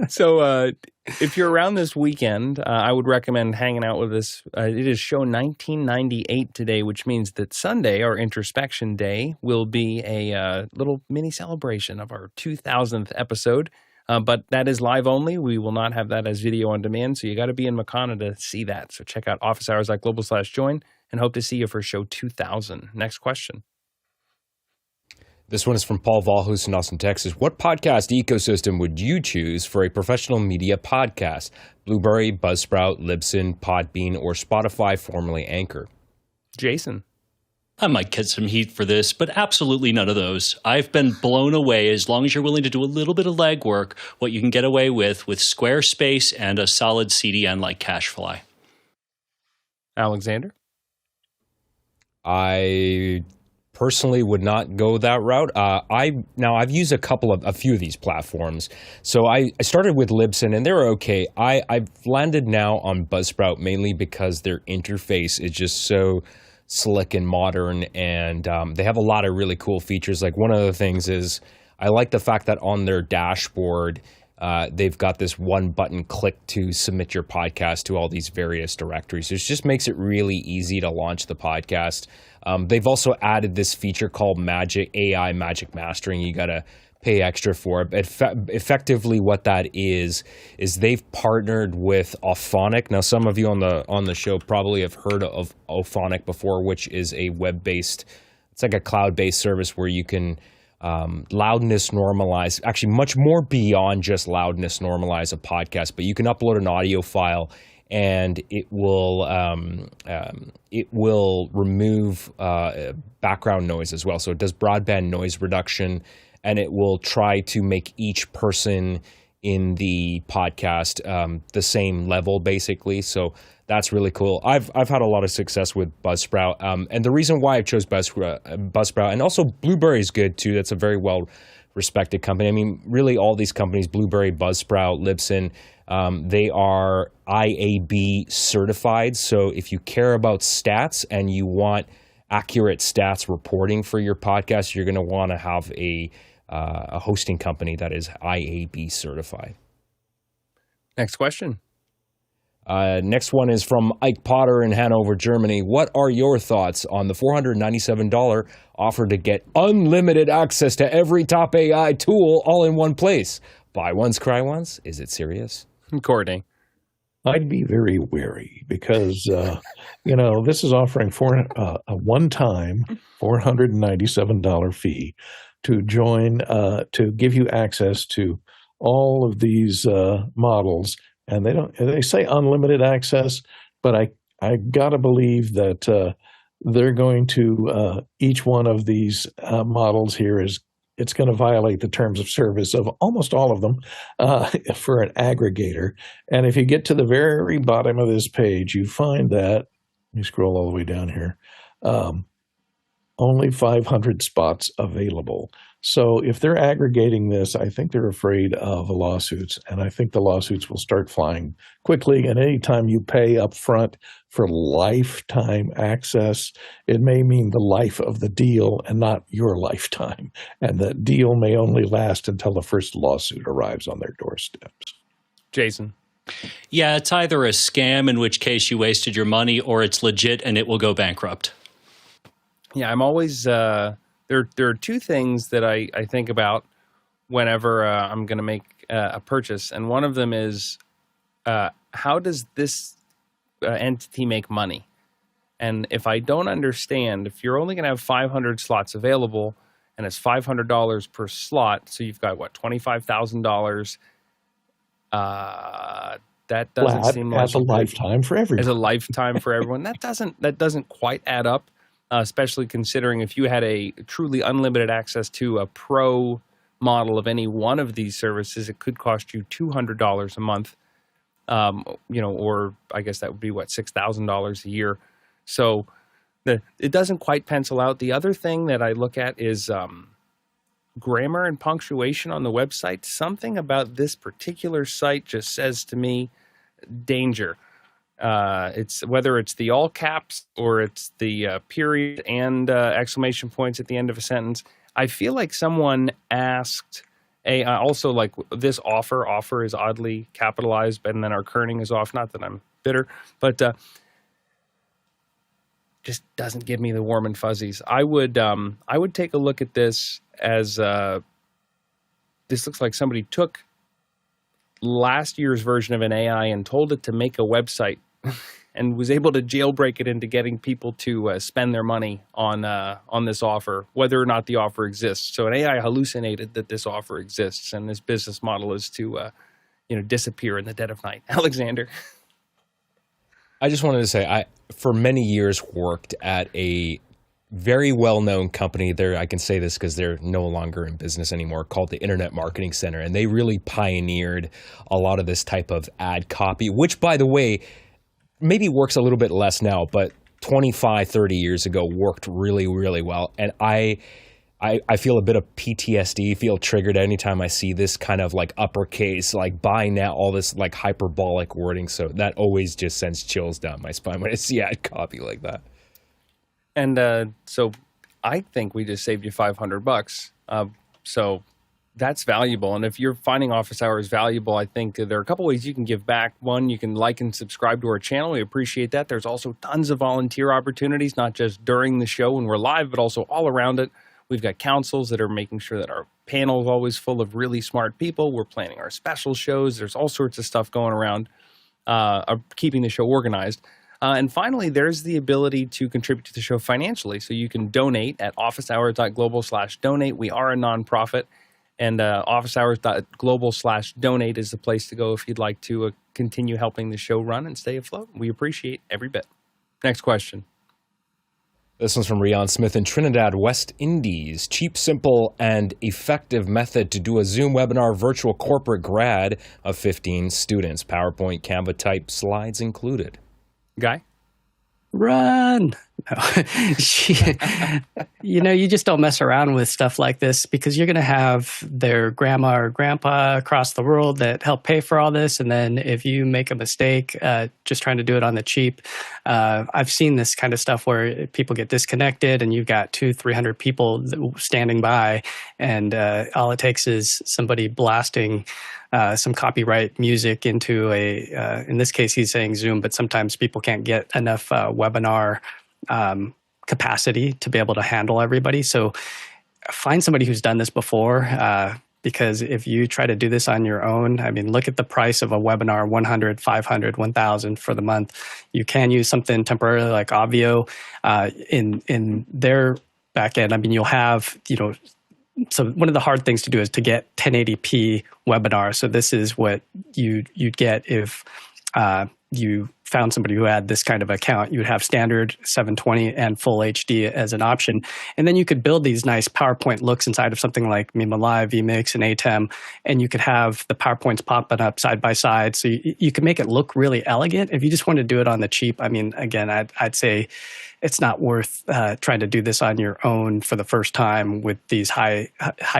So If you're around this weekend, I would recommend hanging out with us. It is show 1998 today, which means that Sunday, our introspection day, will be a little mini celebration of our 2000th episode. But that is live only. We will not have that as video on demand, so you got to be in Makana to see that. So check out officehours.global/join and hope to see you for show 2000. Next question.
This one is from Paul Valhus in Austin, Texas. What podcast ecosystem would you choose for a professional media podcast? Blubrry, Buzzsprout, Libsyn, Podbean, or Spotify, formerly Anchor?
Jason.
I might get some heat for this, but absolutely none of those. I've been blown away, as long as you're willing to do a little bit of legwork, what you can get away with Squarespace and a solid CDN like Cashfly.
Alexander?
I personally would not go that route. I've used a few of these platforms. So I started with Libsyn and they're okay. I've landed now on Buzzsprout mainly because their interface is just so slick and modern, and they have a lot of really cool features. Like one of the things is I like the fact that on their dashboard, they've got this one button click to submit your podcast to all these various directories. It just makes it really easy to launch the podcast. They've also added this feature called AI Magic Mastering. You got to pay extra for it. But effectively what that is they've partnered with Auphonic. Now, some of you on the show probably have heard of Auphonic before, which is a web-based, it's like a cloud-based service where you can loudness normalize, actually much more beyond just loudness normalize a podcast, but you can upload an audio file and it will remove background noise as well. So it does broadband noise reduction, and it will try to make each person in the podcast the same level, basically. So that's really cool. I've had a lot of success with Buzzsprout, and the reason why I chose Buzzsprout, and also Blubrry is good too. That's a very well respected company. I mean, really all these companies, Blubrry, Buzzsprout, Libsyn, they are IAB certified. So if you care about stats and you want accurate stats reporting for your podcast, you're going to want to have a hosting company that is IAB certified.
Next question.
Next one is from Ike Potter in Hanover, Germany. What are your thoughts on the $497 offer to get unlimited access to every top AI tool all in one place? Buy once, cry once. Is it serious?
Courtney.
I'd be very wary because, this is offering a one-time $497 fee to join, to give you access to all of these models. And they say unlimited access, but I got to believe that they're going to, each one of these models here it's going to violate the terms of service of almost all of them for an aggregator. And if you get to the very bottom of this page, you find that, let me scroll all the way down here, only 500 spots available. So if they're aggregating this, I think they're afraid of lawsuits, and I think the lawsuits will start flying quickly. And anytime you pay up front for lifetime access, it may mean the life of the deal and not your lifetime. And that deal may only last until the first lawsuit arrives on their doorsteps.
Jason.
Yeah, it's either a scam, in which case you wasted your money, or it's legit and it will go bankrupt.
Yeah, I'm always there are two things that I think about whenever I'm going to make a purchase, and one of them is how does this entity make money? And if I don't understand, if you're only going to have 500 slots available and it's $500 per slot, so you've got, what, $25,000, that doesn't seem like...
As a lifetime for everyone.
As a lifetime for everyone. That doesn't quite add up. Especially considering if you had a truly unlimited access to a pro model of any one of these services, it could cost you $200 a month, or I guess that would be, $6,000 a year. So it doesn't quite pencil out. The other thing that I look at is grammar and punctuation on the website. Something about this particular site just says to me, danger. It's whether it's the all caps or it's the period and exclamation points at the end of a sentence. I feel like someone asked AI also, like this offer is oddly capitalized, and then our kerning is off. Not that I'm bitter, but just doesn't give me the warm and fuzzies. I would take a look at this as this looks like somebody took last year's version of an AI and told it to make a website and was able to jailbreak it into getting people to spend their money on this offer, whether or not the offer exists. So an AI hallucinated that this offer exists, and this business model is to disappear in the dead of night. Alexander.
I just wanted to say, I for many years worked at a very well-known company there. I can say this because they're no longer in business anymore, called the Internet Marketing Center. And they really pioneered a lot of this type of ad copy, which, by the way, maybe works a little bit less now, but 25, 30 years ago worked really, really well. And I feel a bit of PTSD, feel triggered anytime I see this kind of like uppercase, like buy now, all this like hyperbolic wording. So that always just sends chills down my spine when I see ad copy like that.
And so I think we just saved you $500. So that's valuable. And if you're finding office hours valuable, I think there are a couple ways you can give back. One, you can like and subscribe to our channel. We appreciate that. There's also tons of volunteer opportunities, not just during the show when we're live, but also all around it. We've got councils that are making sure that our panel is always full of really smart people. We're planning our special shows. There's all sorts of stuff going around, keeping the show organized. And finally, there's the ability to contribute to the show financially. So you can donate at officehours.global/donate. We are a nonprofit, and officehours.global/donate is the place to go if you'd like to continue helping the show run and stay afloat. We appreciate every bit. Next question.
This one's from Rian Smith in Trinidad, West Indies. Cheap, simple, and effective method to do a Zoom webinar virtual corporate grad of 15 students. PowerPoint, Canva type, slides included.
Guy?
Run. No. You just don't mess around with stuff like this because you're going to have their grandma or grandpa across the world that help pay for all this. And then if you make a mistake, just trying to do it on the cheap, I've seen this kind of stuff where people get disconnected and you've got 200-300 people standing by, and all it takes is somebody blasting some copyright music into in this case, he's saying Zoom, but sometimes people can't get enough webinar capacity to be able to handle everybody. So find somebody who's done this before, because if you try to do this on your own, I mean, look at the price of a webinar, 100, 500, 1,000 for the month. You can use something temporarily like Avio in their backend. I mean, you'll have, so one of the hard things to do is to get 1080p webinar. So this is what you'd get if you found somebody who had this kind of account. You would have standard 720 and full HD as an option. And then you could build these nice PowerPoint looks inside of something like Mima Live, vMix, and ATEM. And you could have the PowerPoints popping up side by side. So you could make it look really elegant. If you just want to do it on the cheap, I mean, again, I'd say it's not worth trying to do this on your own for the first time with these high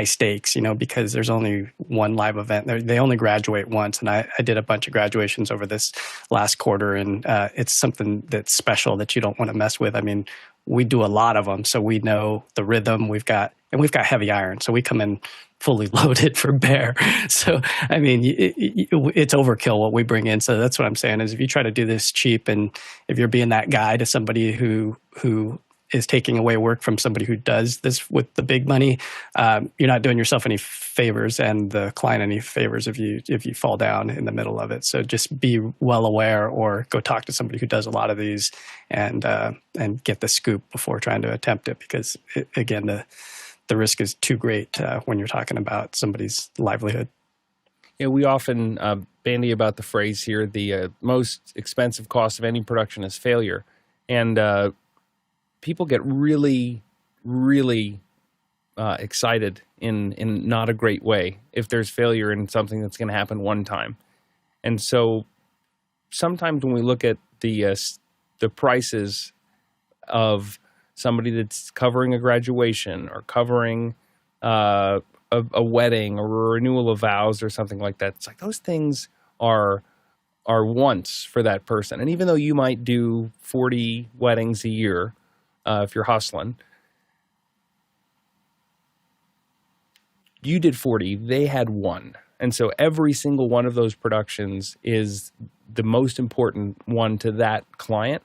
stakes, because there's only one live event. They only graduate once, and I did a bunch of graduations over this last quarter, and it's something that's special that you don't want to mess with. I mean, we do a lot of them, so we know the rhythm. We've got heavy iron, so we come in fully loaded for bear. So, I mean, it's overkill what we bring in. So that's what I'm saying is if you try to do this cheap, and if you're being that guy to somebody who is taking away work from somebody who does this with the big money, you're not doing yourself any favors and the client any favors if you fall down in the middle of it. So just be well aware, or go talk to somebody who does a lot of these and get the scoop before trying to attempt it, because again, the risk is too great when you're talking about somebody's livelihood.
Yeah, we often bandy about the phrase here, the most expensive cost of any production is failure. And people get really, really excited in not a great way if there's failure in something that's going to happen one time. And so sometimes when we look at the prices of somebody that's covering a graduation or covering a wedding or a renewal of vows or something like that, it's like those things are once for that person. And even though you might do 40 weddings a year, if you're hustling, you did 40, they had 1. And so every single one of those productions is the most important one to that client.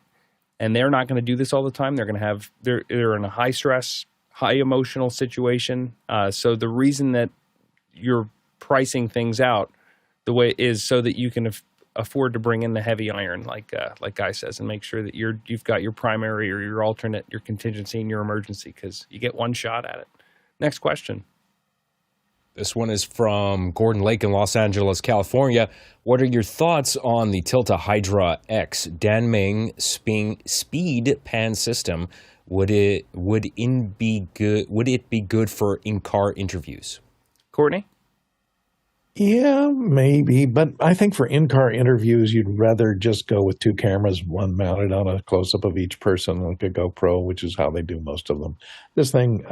And they're not going to do this all the time. They're going to have, they're in a high stress, high emotional situation. So the reason that you're pricing things out the way is so that you can afford to bring in the heavy iron, like Guy says, and make sure that you've got your primary or your alternate, your contingency, and your emergency, because you get one shot at it. Next question.
This one is from Gordon Lake in Los Angeles, California. What are your thoughts on the Tilta Hydra X Dan Ming speed pan system? Would it be good for in-car interviews?
Courtney?
Yeah, maybe. But I think for in-car interviews, you'd rather just go with 2 cameras, one mounted on a close-up of each person, like a GoPro, which is how they do most of them. This thing,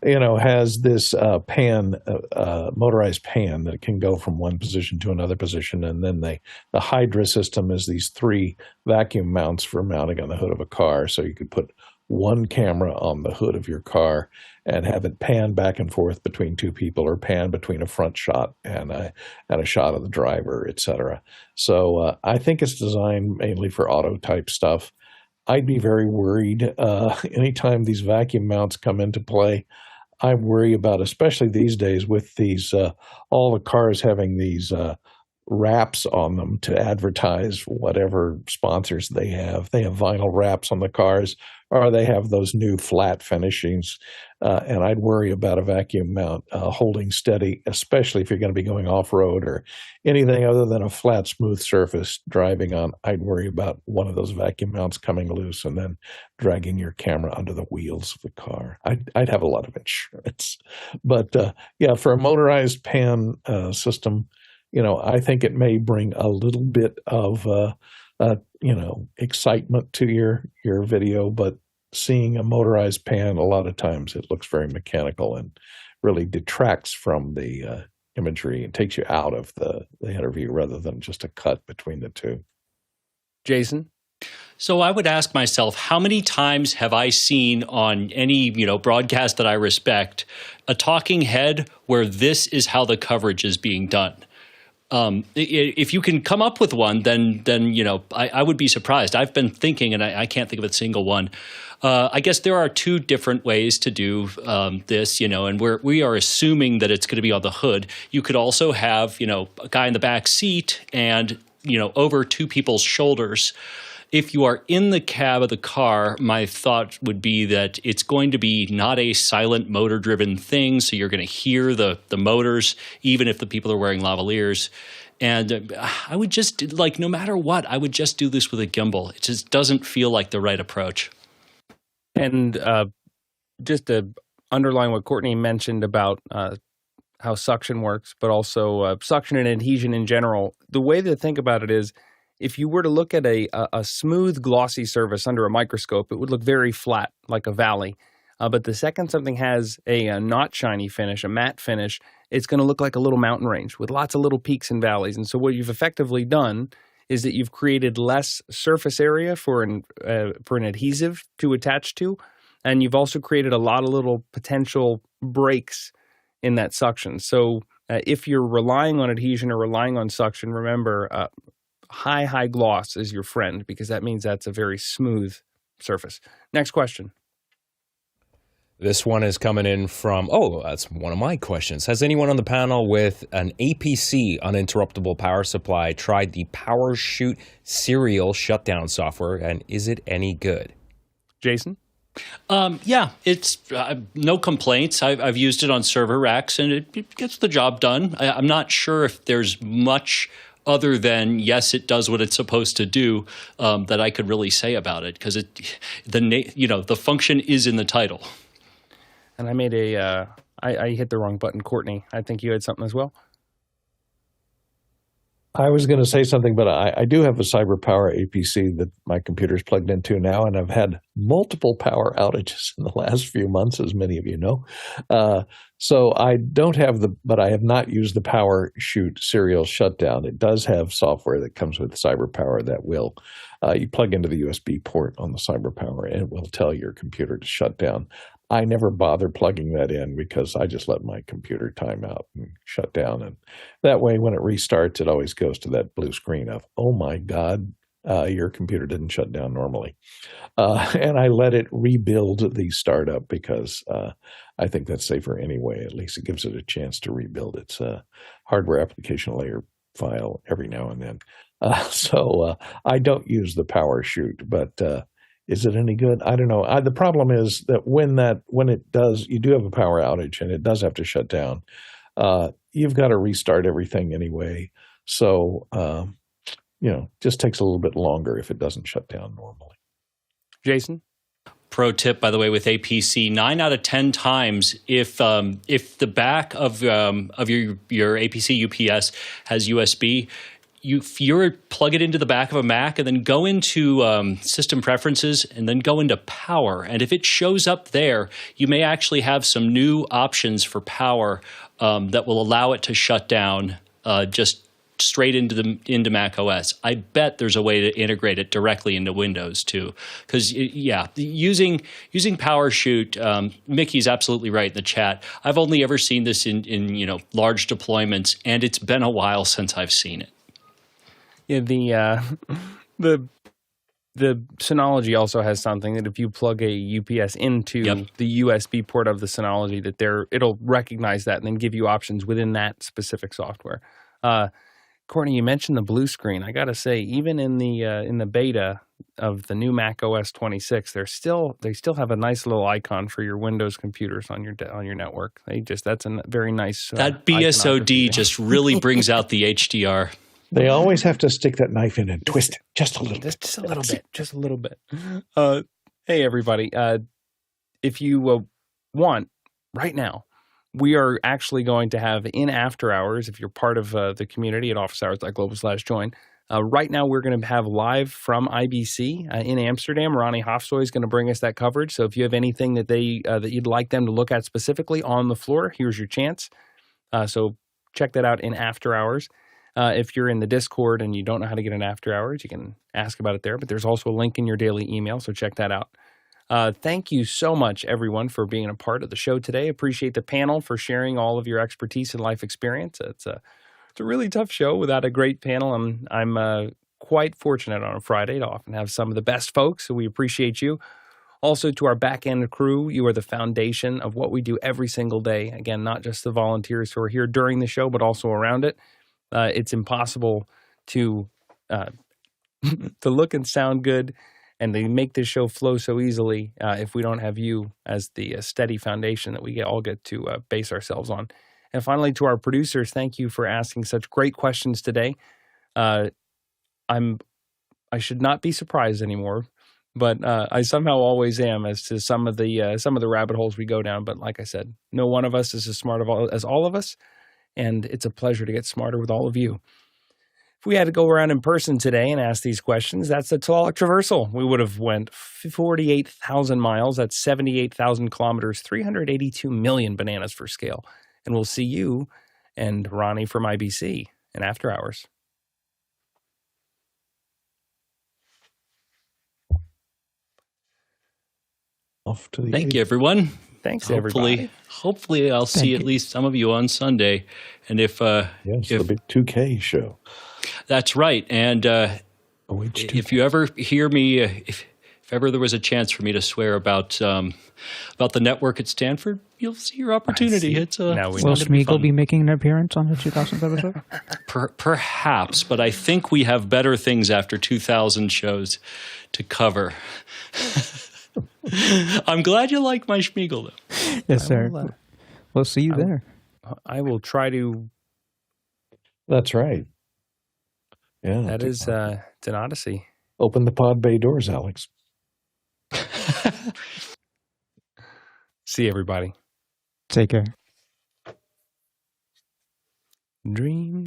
has this motorized pan that can go from one position to another position. And then the Hydra system is these 3 vacuum mounts for mounting on the hood of a car. So you could put one camera on the hood of your car and have it pan back and forth between 2 people, or pan between a front shot and a shot of the driver, etc. So I think it's designed mainly for auto type stuff. I'd be very worried anytime these vacuum mounts come into play. I worry about, especially these days with these all the cars having these wraps on them to advertise whatever sponsors they have. They have vinyl wraps on the cars, or they have those new flat finishings. And I'd worry about a vacuum mount holding steady, especially if you're going to be going off-road or anything other than a flat, smooth surface driving on. I'd worry about one of those vacuum mounts coming loose and then dragging your camera under the wheels of the car. I'd have a lot of insurance. But for a motorized pan system, I think it may bring a little bit of, excitement to your video, but seeing a motorized pan, a lot of times it looks very mechanical and really detracts from the imagery and takes you out of the interview rather than just a cut between the two.
Jason?
So I would ask myself, how many times have I seen on any, broadcast that I respect, a talking head where this is how the coverage is being done? If you can come up with one, then I would be surprised. I've been thinking, and I can't think of a single one. I guess there are 2 different ways to do this, and we are assuming that it's going to be on the hood. You could also have, a guy in the back seat and, over 2 people's shoulders. If you are in the cab of the car, my thought would be that it's going to be not a silent motor-driven thing, so you're going to hear the motors, even if the people are wearing lavaliers. And I would just, no matter what, I would just do this with a gimbal. It just doesn't feel like the right approach.
And just to underline what Courtney mentioned about how suction works, but also suction and adhesion in general, the way to think about it is, if you were to look at a smooth, glossy surface under a microscope, it would look very flat, like a valley. But the second something has a not shiny finish, a matte finish, it's going to look like a little mountain range with lots of little peaks and valleys. And so what you've effectively done is that you've created less surface area for an adhesive to attach to, and you've also created a lot of little potential breaks in that suction. So if you're relying on adhesion or relying on suction, remember, high gloss is your friend, because that means that's a very smooth surface. Next question.
This one is coming in from, that's one of my questions. Has anyone on the panel with an APC uninterruptible power supply tried the PowerChute Serial Shutdown software, and is it any good?
Jason?
Yeah, it's no complaints. I've used it on server racks, and it gets the job done. I'm not sure if there's much other than, yes, it does what it's supposed to do, that I could really say about it, because the function is in the title.
And I made I hit the wrong button. Courtney, I think you had something as well.
I was going to say something, but I do have a CyberPower APC that my computer's plugged into now, and I've had multiple power outages in the last few months, as many of you know. So I don't have but I have not used the PowerChute Serial Shutdown. It does have software that comes with CyberPower that will, you plug into the USB port on the CyberPower, and it will tell your computer to shut down. I never bother plugging that in because I just let my computer time out and shut down. And that way, when it restarts, it always goes to that blue screen of, oh my God, your computer didn't shut down normally. And I let it rebuild the startup because I think that's safer anyway. At least it gives it a chance to rebuild its hardware application layer file every now and then. So I don't use the PowerChute, but is it any good? I don't know. The problem is that when it does, you do have a power outage and it does have to shut down. You've got to restart everything anyway. So, just takes a little bit longer if it doesn't shut down normally.
Jason?
Pro tip, by the way, with APC, 9 out of 10 times, if the back of your APC UPS has USB, you plug it into the back of a Mac and then go into system preferences and then go into power. And if it shows up there, you may actually have some new options for power that will allow it to shut down just straight into Mac OS. I bet there's a way to integrate it directly into Windows too. Because using PowerChute, Mickey's absolutely right in the chat. I've only ever seen this in large deployments, and it's been a while since I've seen it.
Yeah, the Synology also has something that if you plug a UPS into the USB port of the Synology, that it'll recognize that and then give you options within that specific software. Courtney, you mentioned the blue screen. I got to say, even in the beta of the new Mac OS 26, they still have a nice little icon for your Windows computers on your network. That's a very nice.
That BSOD just really brings out the HDR.
They always have to stick that knife in and twist it just a little bit.
Just a little bit. Hey, everybody. If you want, right now, we are actually going to have in after hours, if you're part of the community at officehours.global/join, right now we're going to have live from IBC in Amsterdam. Ronnie Hofstoy is going to bring us that coverage. So if you have anything that that you'd like them to look at specifically on the floor, here's your chance. So check that out in after hours. If you're in the Discord and you don't know how to get in after hours, you can ask about it there. But there's also a link in your daily email, so check that out. Thank you so much, everyone, for being a part of the show today. Appreciate the panel for sharing all of your expertise and life experience. It's a really tough show without a great panel. I'm quite fortunate on a Friday to often have some of the best folks, so we appreciate you. Also, to our back-end crew, you are the foundation of what we do every single day. Again, not just the volunteers who are here during the show, but also around it. It's impossible to look and sound good and they make this show flow so easily if we don't have you as the steady foundation that we all get to base ourselves on. And finally, to our producers, thank you for asking such great questions today. I should not be surprised anymore, but I somehow always am as to some of the rabbit holes we go down. But like I said, no one of us is as smart as all of us, and it's a pleasure to get smarter with all of you. If we had to go around in person today and ask these questions, that's the Tualack Traversal. We would have went 48,000 miles. That's 78,000 kilometers, 382 million bananas for scale. And we'll see you and Ronnie from IBC in after hours.
Off to the
Thank you, everyone.
Thanks, everybody.
Hopefully, I'll see at least some of you on Sunday. And if
the big 2K show.
That's right. And if you ever hear me, if ever there was a chance for me to swear about the network at Stanford, you'll see your opportunity.
Will Smeagol be making an appearance on the 2000th episode?
Perhaps, but I think we have better things after 2000 shows to cover. I'm glad you like my Smeagol, though.
Yes, sir. We'll see you there.
I will try to.
That's right. Yeah,
that is it's an odyssey.
Open the pod bay doors, Alex.
See everybody.
Take care.
Dream.